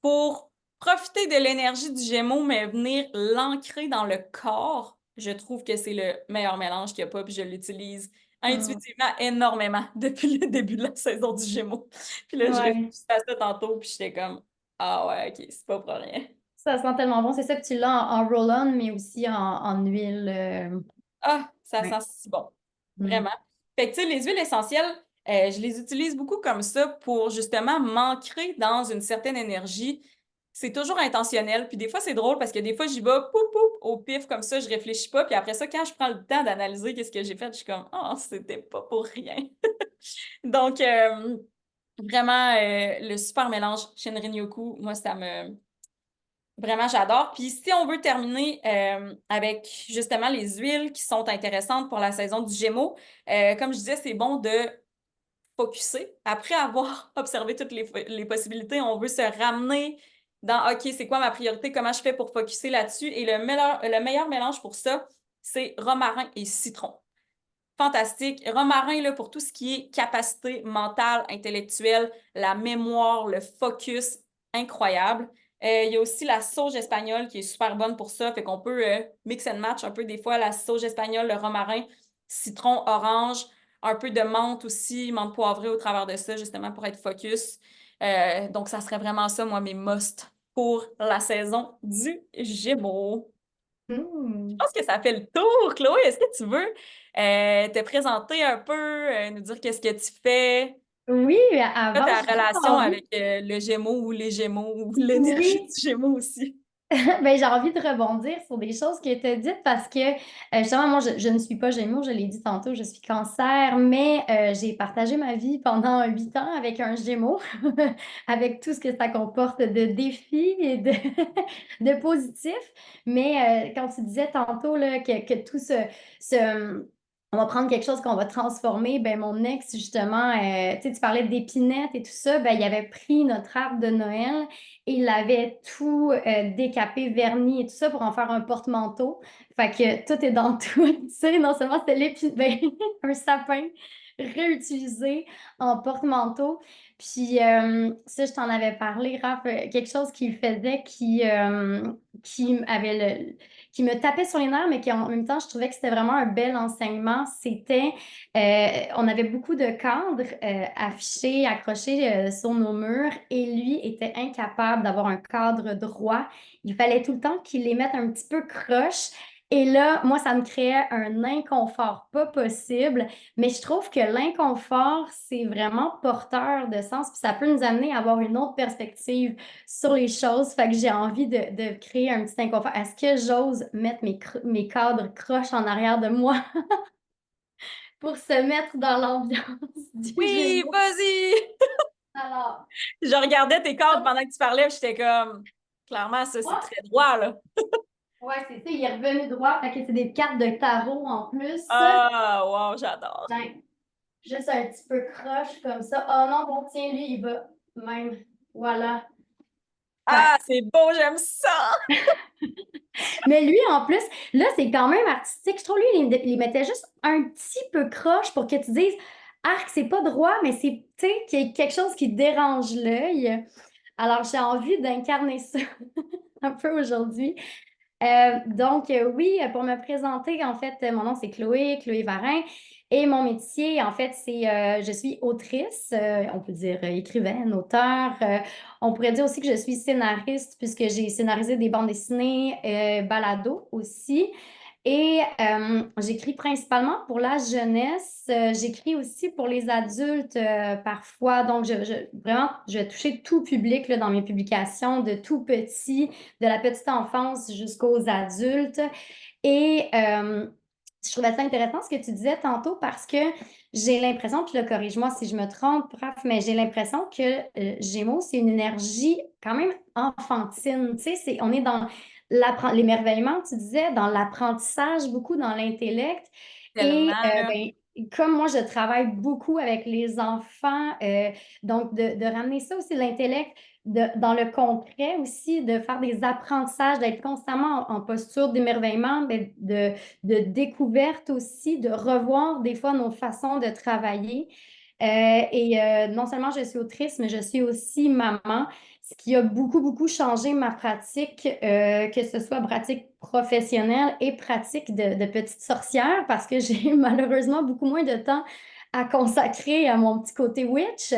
pour profiter de l'énergie du Gémeaux, mais venir l'ancrer dans le corps, je trouve que c'est le meilleur mélange qu'il n'y a pas, puis je l'utilise intuitivement énormément depuis le début de la saison du Gémeaux. Puis là, je Ouais. réfléchissais à ça tantôt, puis j'étais comme, ah ouais, ok, c'est pas pour rien. Ça sent tellement bon. C'est ça que tu l'as en roll-on, mais aussi en huile. Ah, ça Ouais. sent si bon. Mm. Vraiment. Fait que, tu sais, les huiles essentielles, je les utilise beaucoup comme ça pour justement m'ancrer dans une certaine énergie. c'est toujours intentionnel. Puis des fois, c'est drôle parce que des fois, j'y vais poup, poup, au pif comme ça, je réfléchis pas. Puis après ça, quand je prends le temps d'analyser qu'est-ce que j'ai fait, je suis comme, oh, c'était pas pour rien. Donc, vraiment, le super mélange Shinrin-yoku, moi, ça me... Vraiment, j'adore. Puis si on veut terminer avec justement les huiles qui sont intéressantes pour la saison du Gémeaux, comme je disais, c'est bon de focusser. Après avoir observé toutes les possibilités, on veut se ramener dans OK, c'est quoi ma priorité, comment je fais pour focusser là-dessus. Et le meilleur mélange pour ça, c'est romarin et citron. Fantastique. Romarin, là, pour tout ce qui est capacité mentale, intellectuelle, la mémoire, le focus, incroyable. Il y a aussi la sauge espagnole qui est super bonne pour ça. Fait qu'on peut mix and match un peu des fois la sauge espagnole, le romarin, citron, orange, un peu de menthe aussi, menthe poivrée au travers de ça, justement pour être focus. Donc, ça serait vraiment ça, moi, mes must pour la saison du Gémeaux. Je Hmm. pense que ça fait le tour, Chloé. Est-ce que tu veux te présenter un peu, nous dire qu'est-ce que tu fais, Oui, toi, avant, ta j'ai juste relation envie. avec le Gémeaux ou les Gémeaux ou l'énergie Oui, du Gémeaux aussi? ben, j'ai envie de rebondir sur des choses qui étaient dites parce que justement, moi, je ne suis pas Gémeaux, je l'ai dit tantôt, je suis Cancer, mais j'ai partagé ma vie pendant 8 ans avec un Gémeaux, avec tout ce que ça comporte de défis et de, de positifs. Mais quand tu disais tantôt là, que tout on va prendre quelque chose qu'on va transformer, ben mon ex, justement, tu sais, tu parlais d'épinettes et tout ça, ben il avait pris notre arbre de Noël. Et il avait tout décapé, verni et tout ça pour en faire un porte-manteau. Fait que tout est dans tout. Tu sais, non seulement c'était ben, un sapin réutilisé en porte-manteau. Puis ça, je t'en avais parlé, Raph, quelque chose qu'il faisait qui me tapait sur les nerfs, mais qui en même temps, je trouvais que c'était vraiment un bel enseignement. C'était, on avait beaucoup de cadres affichés, accrochés sur nos murs, et lui était incapable d'avoir un cadre droit. Il fallait tout le temps qu'il les mette un petit peu croche. Et là, moi, ça me créait un inconfort pas possible, mais je trouve que l'inconfort, c'est vraiment porteur de sens, puis ça peut nous amener à avoir une autre perspective sur les choses. Fait que j'ai envie de créer un petit inconfort. Est-ce que j'ose mettre mes cadres croches en arrière de moi pour se mettre dans l'ambiance du Oui, Gémeaux? vas-y! Alors, Je regardais tes cordes hop, pendant que tu parlais, puis j'étais comme, clairement, ça, c'est ouais, très droit, là. ouais, c'est ça, il est revenu droit. Fait que c'est des cartes de tarot en plus. Ah, wow, j'adore. Ben, juste un petit peu croche comme ça. Oh non, bon, tiens, lui, il va même. Voilà. Fait Ah, c'est beau, j'aime ça! Mais lui, en plus, là, c'est quand même artistique. Je trouve, lui, il mettait juste un petit peu croche pour que tu dises, arc, c'est pas droit, mais c'est, tu sais, qu'il y ait quelque chose qui dérange l'œil. Alors, j'ai envie d'incarner ça un peu aujourd'hui. Donc, oui, pour me présenter, en fait, mon nom, c'est Chloé, Chloé Varin. Et mon métier, en fait, je suis autrice, on peut dire écrivaine, auteure. On pourrait dire aussi que je suis scénariste, puisque j'ai scénarisé des bandes dessinées, balado aussi. Et j'écris principalement pour la jeunesse. J'écris aussi pour les adultes parfois. Donc, vraiment, je vais toucher tout public là, dans mes publications, de tout petit, de la petite enfance jusqu'aux adultes. Et je trouvais ça intéressant ce que tu disais tantôt parce que j'ai l'impression, puis là, corrige-moi si je me trompe, bref, mais j'ai l'impression que Gémeaux, c'est une énergie quand même enfantine. Tu sais, on est dans l'émerveillement, tu disais, dans l'apprentissage, beaucoup dans l'intellect. Et Tellement, là. ben, comme moi, je travaille beaucoup avec les enfants, donc de ramener ça aussi, l'intellect, dans le concret aussi, de faire des apprentissages, d'être constamment en posture d'émerveillement, de découverte aussi, de revoir des fois nos façons de travailler. Et non seulement je suis autrice, mais je suis aussi maman, ce qui a beaucoup, beaucoup changé ma pratique, que ce soit pratique professionnelle et pratique de petite sorcière, parce que j'ai malheureusement beaucoup moins de temps à consacrer à mon petit côté witch.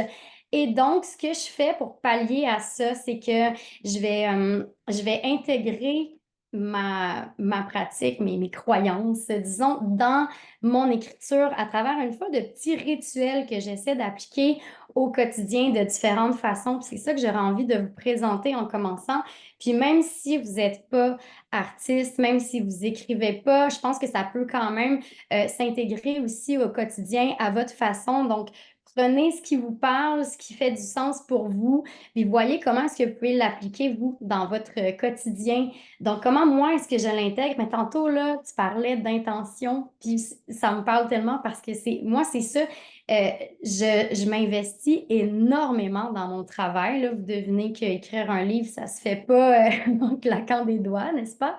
Et donc, ce que je fais pour pallier à ça, c'est que je vais intégrer ma pratique, mes croyances, disons, dans mon écriture à travers une fois de petits rituels que j'essaie d'appliquer au quotidien de différentes façons. Puis c'est ça que j'aurais envie de vous présenter en commençant. Puis même si vous n'êtes pas artiste, même si vous écrivez pas, je pense que ça peut quand même s'intégrer aussi au quotidien à votre façon. Donc, prenez ce qui vous parle, ce qui fait du sens pour vous, puis voyez comment est-ce que vous pouvez l'appliquer, vous, dans votre quotidien. Donc, comment moi est-ce que je l'intègre? Mais tantôt, là, tu parlais d'intention, puis ça me parle tellement parce que moi, c'est ça. Je m'investis énormément dans mon travail, là. Vous devinez qu'écrire un livre, ça se fait pas en claquant des doigts, n'est-ce pas?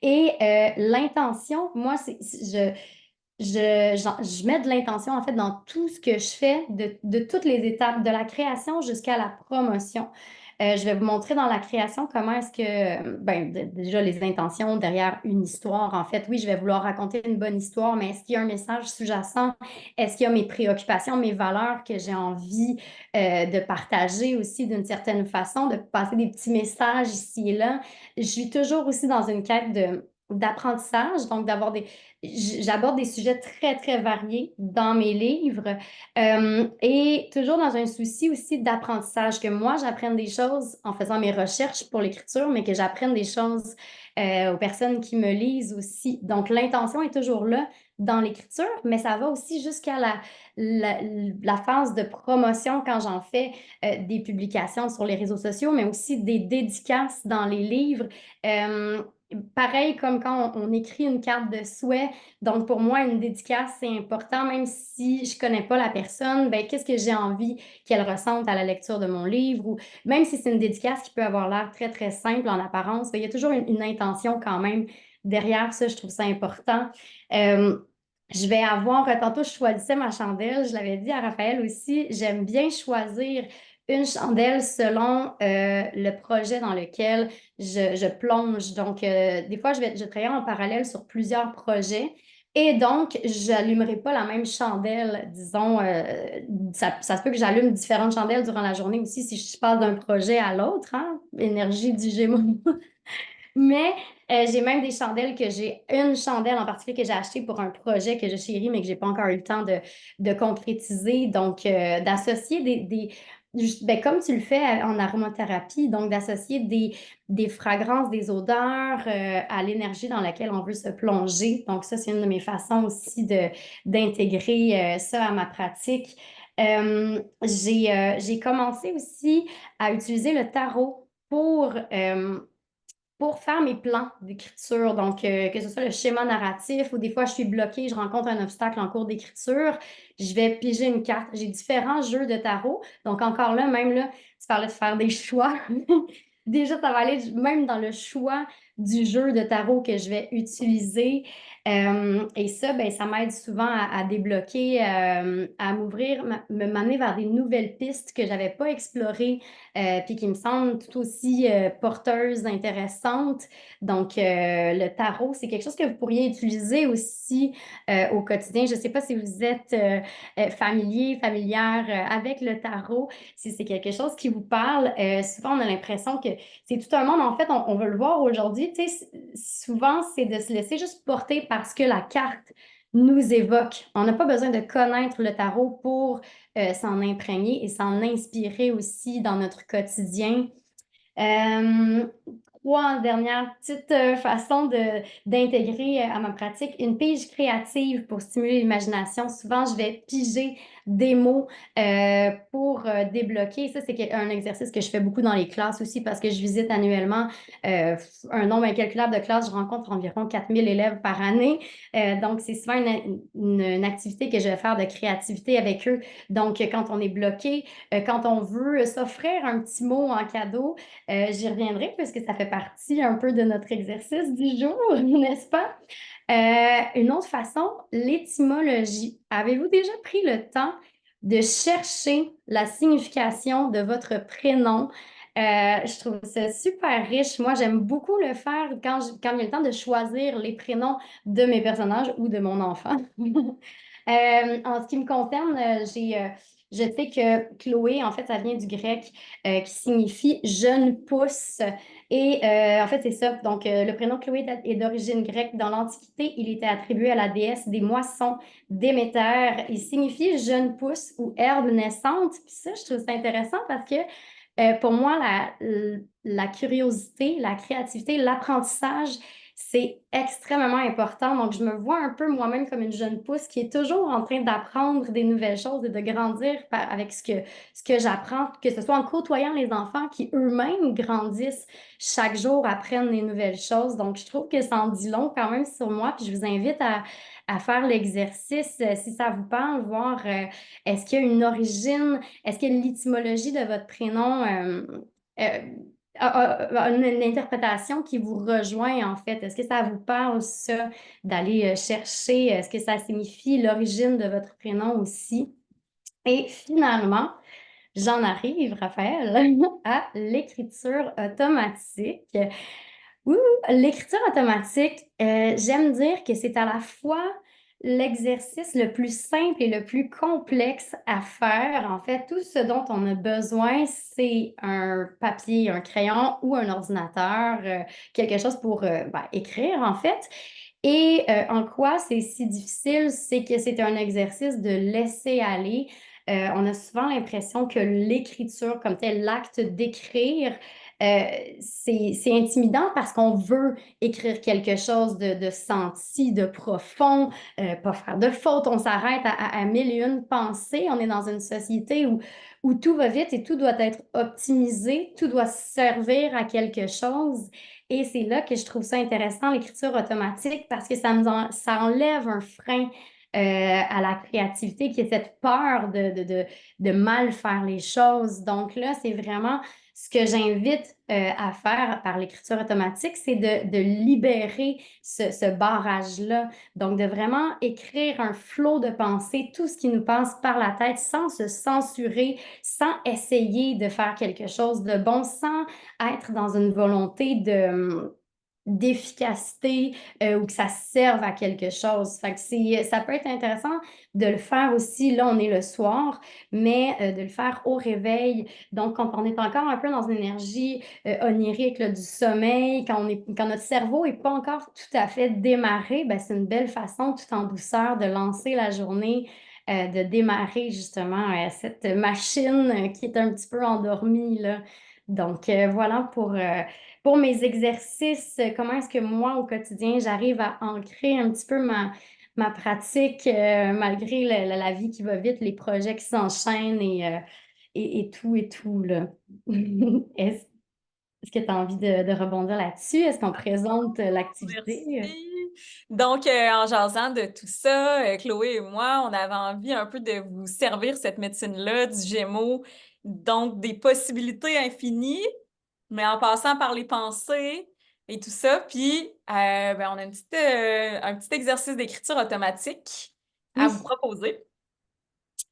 Et l'intention, moi, je mets de l'intention, en fait, dans tout ce que je fais, de toutes les étapes, de la création jusqu'à la promotion. Je vais vous montrer dans la création comment est-ce que, ben, déjà les intentions derrière une histoire. En fait, oui, je vais vouloir raconter une bonne histoire, mais est-ce qu'il y a un message sous-jacent? Est-ce qu'il y a mes préoccupations, mes valeurs que j'ai envie de partager aussi d'une certaine façon, de passer des petits messages ici et là? Je suis toujours aussi dans une quête d'apprentissage, donc j'aborde des sujets très, très variés dans mes livres et toujours dans un souci aussi d'apprentissage, que moi, j'apprenne des choses en faisant mes recherches pour l'écriture, mais que j'apprenne des choses aux personnes qui me lisent aussi. Donc, l'intention est toujours là dans l'écriture, mais ça va aussi jusqu'à la phase de promotion quand j'en fais des publications sur les réseaux sociaux, mais aussi des dédicaces dans les livres. Pareil comme quand on écrit une carte de souhait. Donc, pour moi, une dédicace, c'est important, même si je connais pas la personne, ben, qu'est-ce que j'ai envie qu'elle ressente à la lecture de mon livre, ou même si c'est une dédicace qui peut avoir l'air très, très simple en apparence, ben, il y a toujours une intention quand même derrière ça, je trouve ça important. Euh, je vais avoir, tantôt je choisissais ma chandelle, je l'avais dit à Raphaël aussi, j'aime bien choisir une chandelle selon le projet dans lequel je plonge. Donc, des fois, je travaille en parallèle sur plusieurs projets. Et donc, j'allumerai pas la même chandelle, disons, ça se peut que j'allume différentes chandelles durant la journée aussi si je passe d'un projet à l'autre, hein, énergie du Gémeaux. Mais j'ai même des chandelles j'ai une chandelle en particulier que j'ai achetée pour un projet que je chéris, mais que j'ai pas encore eu le temps de concrétiser. Donc, d'associer ben, comme tu le fais en aromathérapie, donc d'associer des fragrances, des odeurs à l'énergie dans laquelle on veut se plonger. Donc, ça, c'est une de mes façons aussi d'intégrer ça à ma pratique. J'ai commencé aussi à utiliser le tarot pour faire mes plans d'écriture, donc que ce soit le schéma narratif ou des fois je suis bloquée, je rencontre un obstacle en cours d'écriture, je vais piger une carte. J'ai différents jeux de tarot, donc encore là, même là, tu parlais de faire des choix. Déjà, ça va aller même dans le choix du jeu de tarot que je vais utiliser. Et ça, ben, ça m'aide souvent à débloquer, à m'ouvrir, me m'amener vers des nouvelles pistes que j'avais pas explorées, puis qui me semblent tout aussi porteuses, intéressantes. Donc, le tarot, c'est quelque chose que vous pourriez utiliser aussi au quotidien. Je ne sais pas si vous êtes familier, familière avec le tarot, si c'est quelque chose qui vous parle. Souvent, on a l'impression que c'est tout un monde. En fait, on veut le voir aujourd'hui. Tu sais, souvent, c'est de se laisser juste porter parce que la carte nous évoque. On n'a pas besoin de connaître le tarot pour s'en imprégner et s'en inspirer aussi dans notre quotidien. Euh, Trois dernières petites façons d'intégrer à ma pratique. Une pige créative pour stimuler l'imagination. Souvent, je vais piger des mots pour débloquer. Ça, c'est un exercice que je fais beaucoup dans les classes aussi parce que je visite annuellement un nombre incalculable de classes. Je rencontre environ 4000 élèves par année. Donc, c'est souvent une activité que je vais faire de créativité avec eux. Donc, quand on est bloqué, quand on veut s'offrir un petit mot en cadeau, j'y reviendrai puisque ça fait partie un peu de notre exercice du jour, n'est-ce pas? Une autre façon, l'étymologie. Avez-vous déjà pris le temps de chercher la signification de votre prénom? Je trouve ça super riche. Moi, j'aime beaucoup le faire quand il y a le temps de choisir les prénoms de mes personnages ou de mon enfant. En ce qui me concerne, Je sais que Chloé, en fait, ça vient du grec qui signifie jeune pousse. Et en fait, c'est ça. Donc, le prénom Chloé est d'origine grecque. Dans l'Antiquité, il était attribué à la déesse des moissons, Déméter. Il signifie jeune pousse ou herbe naissante. Puis ça, je trouve ça intéressant parce que pour moi, la curiosité, la créativité, l'apprentissage, c'est extrêmement important. Donc, je me vois un peu moi-même comme une jeune pousse qui est toujours en train d'apprendre des nouvelles choses et de grandir avec ce que j'apprends, que ce soit en côtoyant les enfants qui eux-mêmes grandissent chaque jour, apprennent des nouvelles choses. Donc, je trouve que ça en dit long quand même sur moi. Puis, je vous invite à faire l'exercice, si ça vous parle, voir est-ce qu'il y a une origine, est-ce que l'étymologie de votre prénom euh, une interprétation qui vous rejoint, en fait. Est-ce que ça vous parle, ça, d'aller chercher, est-ce que ça signifie l'origine de votre prénom aussi? Et finalement, j'en arrive, Raphaël, à l'écriture automatique. Ouh, l'écriture automatique, j'aime dire que c'est à la fois l'exercice le plus simple et le plus complexe à faire. En fait, tout ce dont on a besoin, c'est un papier, un crayon ou un ordinateur, quelque chose pour écrire, en fait. Et en quoi c'est si difficile, c'est que c'est un exercice de laisser aller. On a souvent l'impression que l'écriture, comme tel, l'acte d'écrire, c'est intimidant parce qu'on veut écrire quelque chose de senti, de profond, pas faire de fautes. On s'arrête à mille et une pensées. On est dans une société où tout va vite et tout doit être optimisé, tout doit servir à quelque chose. Et c'est là que je trouve ça intéressant, l'écriture automatique, parce que ça enlève un frein à la créativité, qui est cette peur de mal faire les choses. Donc là, c'est vraiment ce que j'invite à faire par l'écriture automatique, c'est de libérer ce barrage-là. Donc, de vraiment écrire un flot de pensée, tout ce qui nous passe par la tête, sans se censurer, sans essayer de faire quelque chose de bon, sans être dans une volonté d'efficacité ou que ça serve à quelque chose. Fait que ça peut être intéressant de le faire aussi, là on est le soir, mais de le faire au réveil. Donc quand on est encore un peu dans une énergie onirique là, du sommeil, quand notre cerveau n'est pas encore tout à fait démarré, ben, c'est une belle façon tout en douceur de lancer la journée, de démarrer justement cette machine qui est un petit peu endormie là. Donc voilà pour mes exercices, comment est-ce que moi, au quotidien, j'arrive à ancrer un petit peu ma pratique, malgré la vie qui va vite, les projets qui s'enchaînent et tout, là. Est-ce, est-ce que tu as envie de rebondir là-dessus? Est-ce qu'on présente l'activité? Merci. Donc, en jasant de tout ça, Chloé et moi, on avait envie un peu de vous servir cette médecine-là du Gémeaux, donc des possibilités infinies, mais en passant par les pensées et tout ça. Puis, on a un petit exercice d'écriture automatique à vous Oui, proposer.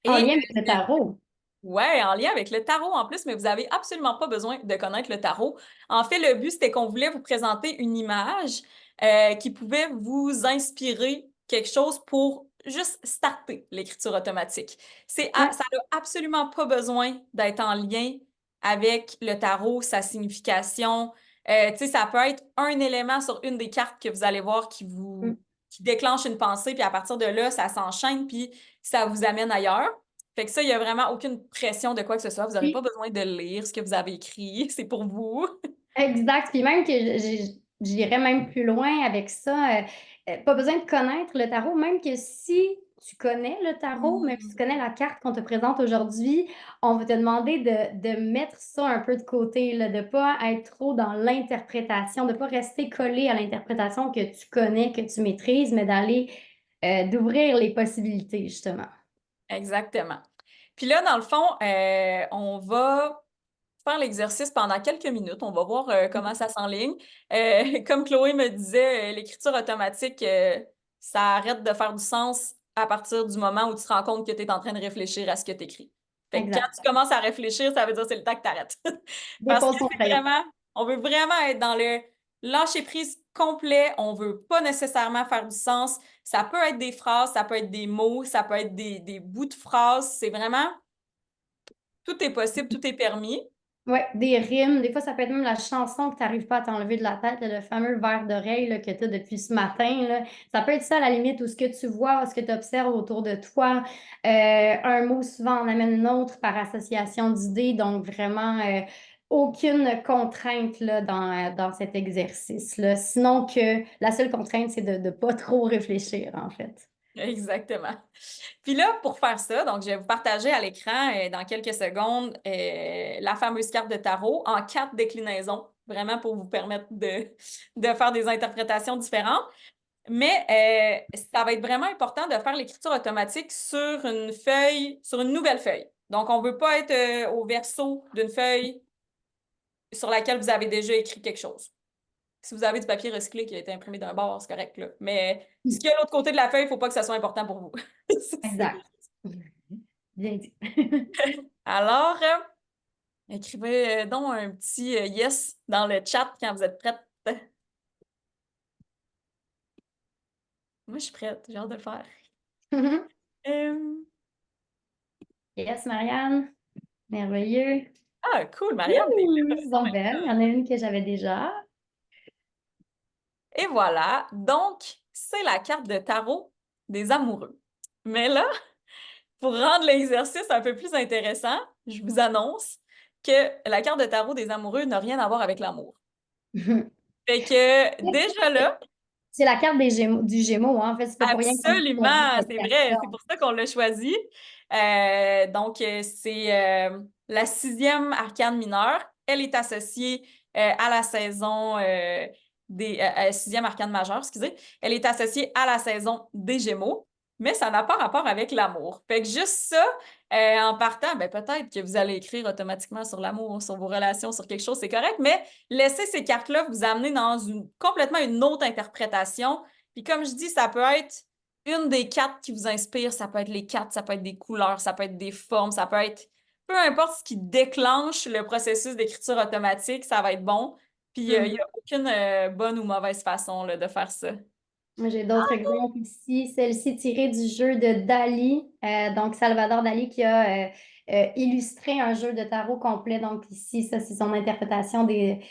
en Et lien avec le tarot. ouais, en lien avec le tarot en plus, mais vous avez absolument pas besoin de connaître le tarot. En fait, le but, c'était qu'on voulait vous présenter une image qui pouvait vous inspirer quelque chose pour juste starter l'écriture automatique. Ouais, Ça n'a absolument pas besoin d'être en lien avec le tarot, sa signification. Tu sais, ça peut être un élément sur une des cartes que vous allez voir mm, qui déclenche une pensée, puis à partir de là, ça s'enchaîne, puis ça vous amène ailleurs. Fait que ça, il n'y a vraiment aucune pression de quoi que ce soit. Vous n'aurez pas oui, besoin de lire ce que vous avez écrit. C'est pour vous. exact. Puis même que j'irais même plus loin avec ça. Pas besoin de connaître le tarot, même que si tu connais le tarot, même si tu Mhm. connais la carte qu'on te présente aujourd'hui, on va te demander de mettre ça un peu de côté, là, de ne pas être trop dans l'interprétation, de ne pas rester collé à l'interprétation que tu connais, que tu maîtrises, mais d'aller d'ouvrir les possibilités, justement. Exactement. Puis là, dans le fond, on va faire l'exercice pendant quelques minutes. On va voir comment ça s'enligne. Comme Chloé me disait, l'écriture automatique, ça arrête de faire du sens à partir du moment où tu te rends compte que tu es en train de réfléchir à ce que tu écris. Fait que quand Exact. tu commences à réfléchir, ça veut dire que c'est le temps que tu arrêtes. Parce que Dépose ton c'est crayon. vraiment, on veut vraiment être dans le lâcher prise complet. On veut pas nécessairement faire du sens. Ça peut être des phrases, ça peut être des mots, ça peut être des bouts de phrases. C'est vraiment Tout est possible, tout est permis. Ouais, des rimes. Des fois, ça peut être même la chanson que tu n'arrives pas à t'enlever de la tête, là, le fameux verre d'oreille là, que tu as depuis ce matin. Là. Ça peut être ça, à la limite, ou ce que tu vois, ou ce que tu observes autour de toi. Un mot souvent en amène un autre par association d'idées. Donc, vraiment, aucune contrainte là, dans cet exercice-là. Sinon que la seule contrainte, c'est de ne pas trop réfléchir, en fait. Exactement. Puis là, pour faire ça, donc je vais vous partager à l'écran dans quelques secondes la fameuse carte de tarot en 4 déclinaisons, vraiment pour vous permettre de faire des interprétations différentes. Mais ça va être vraiment important de faire l'écriture automatique sur une feuille, sur une nouvelle feuille. Donc, on ne veut pas être au verso d'une feuille sur laquelle vous avez déjà écrit quelque chose. Si vous avez du papier recyclé qui a été imprimé d'un bord, c'est correct, là. Mais ce qu'il y a de l'autre côté de la feuille, il ne faut pas que ça soit important pour vous. Exact. Bien dit. Alors, écrivez donc un petit yes dans le chat quand vous êtes prête. Moi, je suis prête, j'ai hâte de le faire. Euh, Yes, Marianne. Merveilleux. Ah, cool, Marianne, t'es là. Ils sont belles. Il y en a une que j'avais déjà. Et voilà, donc, c'est la carte de tarot des amoureux. Mais là, pour rendre l'exercice un peu plus intéressant, je vous annonce que la carte de tarot des amoureux n'a rien à voir avec l'amour. Fait que déjà là, C'est la carte des du Gémeaux, hein. En fait, c'est pas pour rien qu'on a choisi absolument, cette c'est vrai, carte-là. c'est pour ça qu'on l'a choisi. C'est la 6e arcane mineure. Elle est associée à la saison des 6e arcane majeure, excusez. Elle est associée à la saison des Gémeaux, mais ça n'a pas rapport avec l'amour. Fait que juste ça, en partant, ben peut-être que vous allez écrire automatiquement sur l'amour, sur vos relations, sur quelque chose, c'est correct, mais laissez ces cartes-là vous amener dans complètement une autre interprétation. Puis comme je dis, ça peut être une des 4 qui vous inspire, ça peut être les 4, ça peut être des couleurs, ça peut être des formes, ça peut être peu importe ce qui déclenche le processus d'écriture automatique, ça va être bon. Puis il n'y a aucune bonne ou mauvaise façon là, de faire ça. Moi, j'ai d'autres exemples ici. Celle-ci tirée du jeu de Dali. Donc, Salvador Dali qui a illustré un jeu de tarot complet. Donc, ici, ça, c'est son interprétation des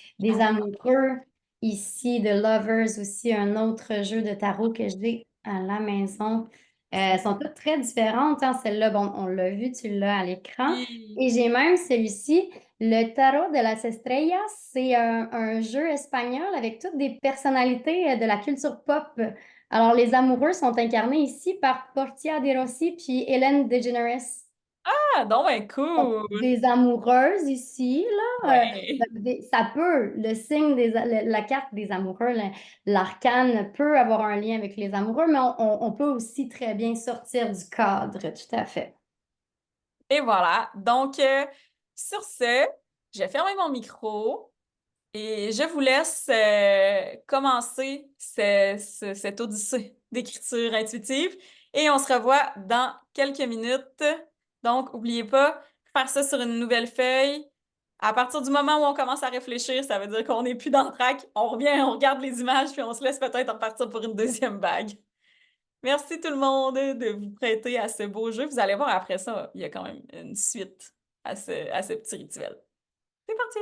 amoureux. Ici, The Lovers aussi, un autre jeu de tarot que j'ai à la maison. Elles sont toutes très différentes, hein. Celle-là, bon, on l'a vu, tu l'as à l'écran. Puis, Et j'ai même celui-ci. Le Tarot de las Estrellas, c'est un jeu espagnol avec toutes des personnalités de la culture pop. Alors, les amoureux sont incarnés ici par Portia de Rossi puis Hélène DeGeneres. ah, donc, ben Donc, cool! des amoureuses ici, là. Ouais. Ça peut, le signe la carte des amoureux, l'arcane peut avoir un lien avec les amoureux, mais on peut aussi très bien sortir du cadre, tout à fait. Et voilà. Donc, sur ce, je vais fermer mon micro et je vous laisse commencer cette odyssée d'écriture intuitive et on se revoit dans quelques minutes. Donc, n'oubliez pas, faire ça sur une nouvelle feuille. À partir du moment où on commence à réfléchir, ça veut dire qu'on n'est plus dans le track. On revient, on regarde les images, puis on se laisse peut-être repartir pour une deuxième vague. Merci tout le monde de vous prêter à ce beau jeu. Vous allez voir après ça, il y a quand même une suite à ce petit rituel. C'est parti!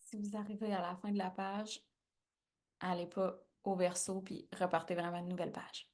Si vous arrivez à la fin de la page, allez pas au verso puis repartez vraiment une nouvelle page.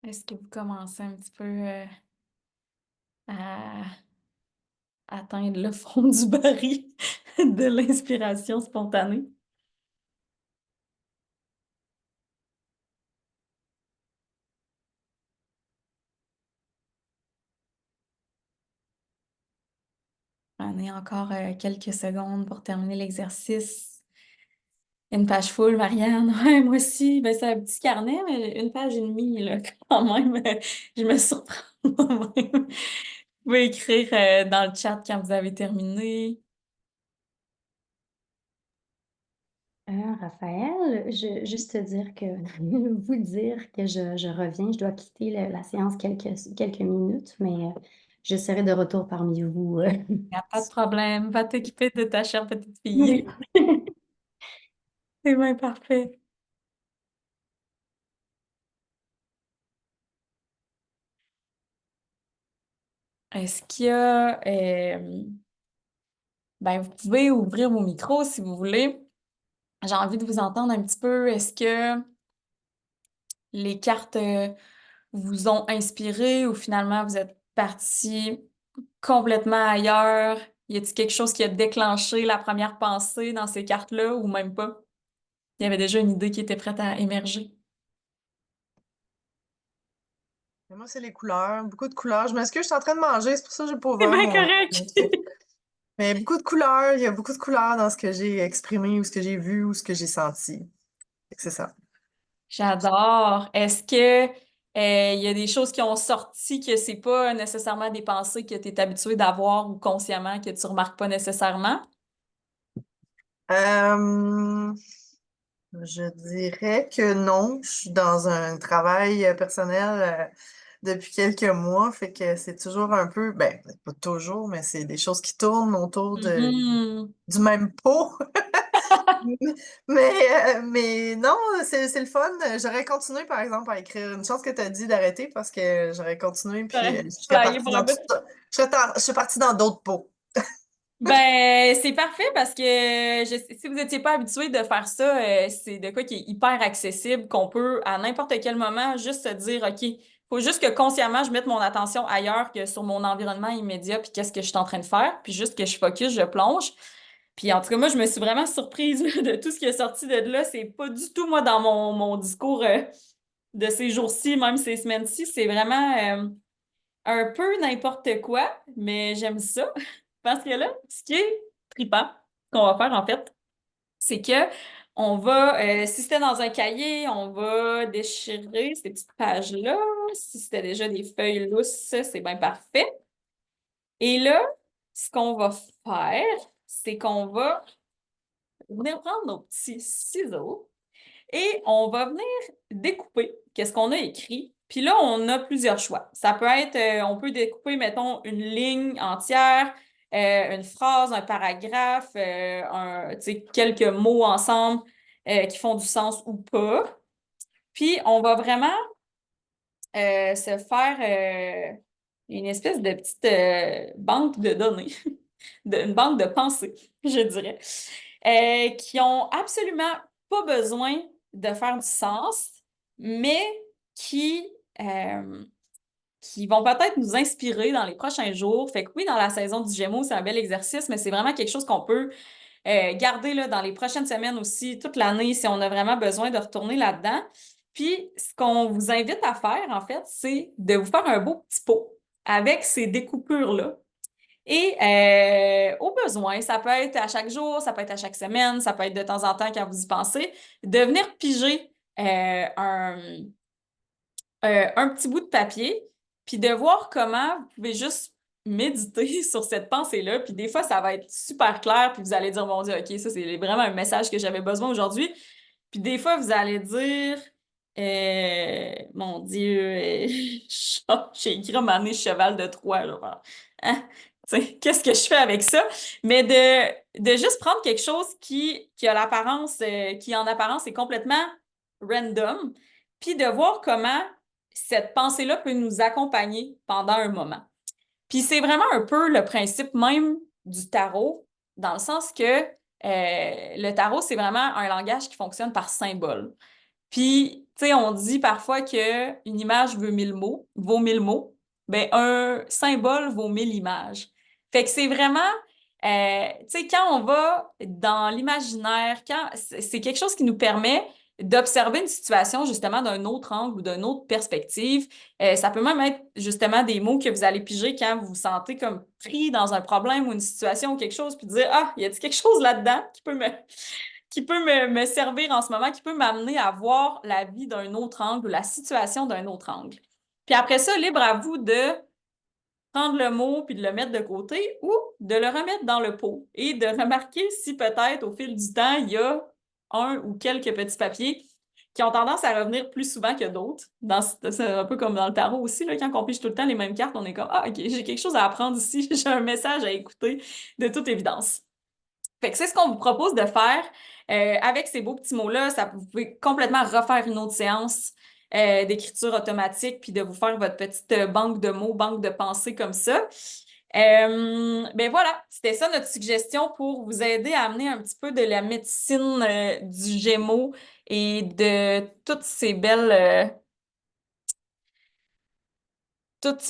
Est-ce que vous commencez un petit peu à atteindre le fond du baril de l'inspiration spontanée? On est encore quelques secondes pour terminer l'exercice. Une page full, Marianne. Ouais, moi aussi. Ben, c'est un petit carnet, mais une page et demie, là, quand même. Je me surprends moi-même. Vous pouvez écrire dans le chat quand vous avez terminé. Raphaël, juste te dire que vous dire que je reviens, je dois quitter la séance quelques minutes, mais je serai de retour parmi vous. Il n'y a pas de problème. Va t'occuper de ta chère petite Oui. fille. C'est bien parfait. Est-ce qu'il y a... ben, vous pouvez ouvrir vos micros si vous voulez. J'ai envie de vous entendre un petit peu. Est-ce que les cartes vous ont inspiré ou finalement vous êtes parti complètement ailleurs? Y a-t-il quelque chose qui a déclenché la première pensée dans ces cartes-là ou même pas? Il y avait déjà une idée qui était prête à émerger. Mais moi, c'est les couleurs, beaucoup de couleurs. Je m'excuse, je suis en train de manger, c'est pour ça que j'ai pas C'est ouvert bien mon correct! truc. Mais beaucoup de couleurs, il y a beaucoup de couleurs dans ce que j'ai exprimé ou ce que j'ai vu ou ce que j'ai senti. Fait que c'est ça. J'adore. Est-ce que il y a des choses qui ont sorti que c'est pas nécessairement des pensées que tu es habitué d'avoir ou consciemment que tu remarques pas nécessairement? Euh, Je dirais que non. Je suis dans un travail personnel depuis quelques mois, fait que c'est toujours un peu, ben, pas toujours, mais c'est des choses qui tournent autour Mhm. du même pot. Mais non, c'est le fun. J'aurais continué, par exemple, à écrire. Une chance que tu as dit d'arrêter parce que j'aurais continué, puis Ouais, je serais flyé partie pour un dans bout. je serais partie dans d'autres pots. Ben, c'est parfait parce que si vous n'étiez pas habitué de faire ça, c'est de quoi qui est hyper accessible, qu'on peut à n'importe quel moment juste se dire, OK, faut juste que consciemment je mette mon attention ailleurs que sur mon environnement immédiat, puis qu'est-ce que je suis en train de faire, puis juste que je focus, je plonge. Puis en tout cas, moi, je me suis vraiment surprise là, de tout ce qui est sorti de là. C'est pas du tout, moi, dans mon discours de ces jours-ci, même ces semaines-ci. C'est vraiment un peu n'importe quoi, mais j'aime ça. Parce que là, ce qui est trippant, ce qu'on va faire en fait, c'est que on va, si c'était dans un cahier, on va déchirer ces petites pages-là. Si c'était déjà des feuilles lousses, c'est bien parfait. Et là, ce qu'on va faire, c'est qu'on va venir prendre nos petits ciseaux et on va venir découper qu'est-ce qu'on a écrit. Puis là, on a plusieurs choix. Ça peut être, on peut découper, mettons, une ligne entière, une phrase, un paragraphe, tu sais, quelques mots ensemble qui font du sens ou pas. Puis on va vraiment se faire une espèce de petite banque de données, une banque de pensées, je dirais, qui ont absolument pas besoin de faire du sens, mais qui, euh, qui vont peut-être nous inspirer dans les prochains jours. Fait que oui, dans la saison du Gémeaux, c'est un bel exercice, mais c'est vraiment quelque chose qu'on peut garder là, dans les prochaines semaines aussi, toute l'année, si on a vraiment besoin de retourner là-dedans. Puis, ce qu'on vous invite à faire, en fait, c'est de vous faire un beau petit pot avec ces découpures-là. Et au besoin, ça peut être à chaque jour, ça peut être à chaque semaine, ça peut être de temps en temps quand vous y pensez, de venir piger un petit bout de papier, puis de voir comment vous pouvez juste méditer sur cette pensée-là. Puis des fois, ça va être super clair, puis vous allez dire, mon Dieu, OK, ça, c'est vraiment un message que j'avais besoin aujourd'hui. Puis des fois, vous allez dire, mon Dieu, j'ai écrit un moment donné cheval de Troie, genre. Hein? Tu sais, qu'est-ce que je fais avec ça? Mais de juste prendre quelque chose qui a l'apparence, qui en apparence est complètement random, puis de voir comment cette pensée-là peut nous accompagner pendant un moment. Puis c'est vraiment un peu le principe même du tarot, dans le sens que le tarot, c'est vraiment un langage qui fonctionne par symbole. Puis, tu sais, on dit parfois qu'une image vaut mille mots. Ben, un symbole vaut mille images. Fait que c'est vraiment, tu sais, quand on va dans l'imaginaire, quand c'est quelque chose qui nous permet d'observer une situation justement d'un autre angle ou d'une autre perspective. Ça peut même être justement des mots que vous allez piger quand vous vous sentez comme pris dans un problème ou une situation ou quelque chose, puis dire, ah, y a-t-il quelque chose là-dedans qui peut me servir en ce moment, qui peut m'amener à voir la vie d'un autre angle ou la situation d'un autre angle. Puis après ça, libre à vous de prendre le mot puis de le mettre de côté ou de le remettre dans le pot et de remarquer si peut-être au fil du temps, il y a un ou quelques petits papiers qui ont tendance à revenir plus souvent que d'autres. C'est un peu comme dans le tarot aussi, là, quand on pige tout le temps les mêmes cartes, on est comme, ah, OK, j'ai quelque chose à apprendre ici, j'ai un message à écouter de toute évidence. Fait que c'est ce qu'on vous propose de faire avec ces beaux petits mots-là. Vous pouvez complètement refaire une autre séance d'écriture automatique puis de vous faire votre petite banque de mots, banque de pensées comme ça. Ben voilà, c'était ça notre suggestion pour vous aider à amener un petit peu de la médecine du Gémeaux et de toutes ces belles,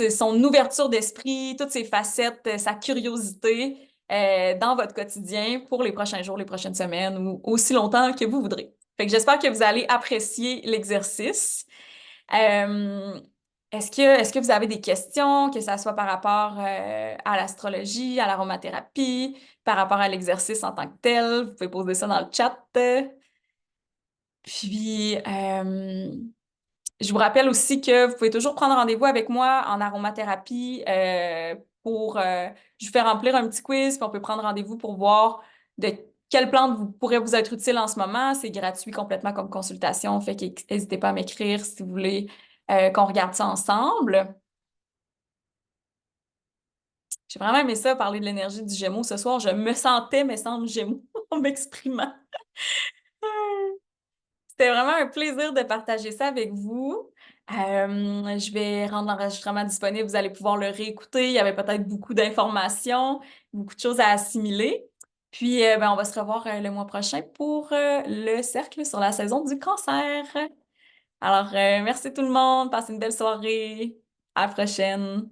son ouverture d'esprit, toutes ses facettes, sa curiosité dans votre quotidien pour les prochains jours, les prochaines semaines ou aussi longtemps que vous voudrez. Fait que j'espère que vous allez apprécier l'exercice. Euh, est-ce que vous avez des questions, que ça soit par rapport à l'astrologie, à l'aromathérapie, par rapport à l'exercice en tant que tel? Vous pouvez poser ça dans le chat. Puis, je vous rappelle aussi que vous pouvez toujours prendre rendez-vous avec moi en aromathérapie pour je vous fais remplir un petit quiz, puis on peut prendre rendez-vous pour voir de quelle plante pourrait vous être utile en ce moment. C'est gratuit complètement comme consultation, fait qu'hésitez pas à m'écrire si vous voulez qu'on regarde ça ensemble. J'ai vraiment aimé ça, parler de l'énergie du Gémeaux ce soir. Je me sentais, mes cendres Gémeaux en m'exprimant. C'était vraiment un plaisir de partager ça avec vous. Je vais rendre l'enregistrement disponible. Vous allez pouvoir le réécouter. Il y avait peut-être beaucoup d'informations, beaucoup de choses à assimiler. Puis, ben, on va se revoir le mois prochain pour le cercle sur la saison du cancer. Alors, merci tout le monde. Passez une belle soirée. À la prochaine.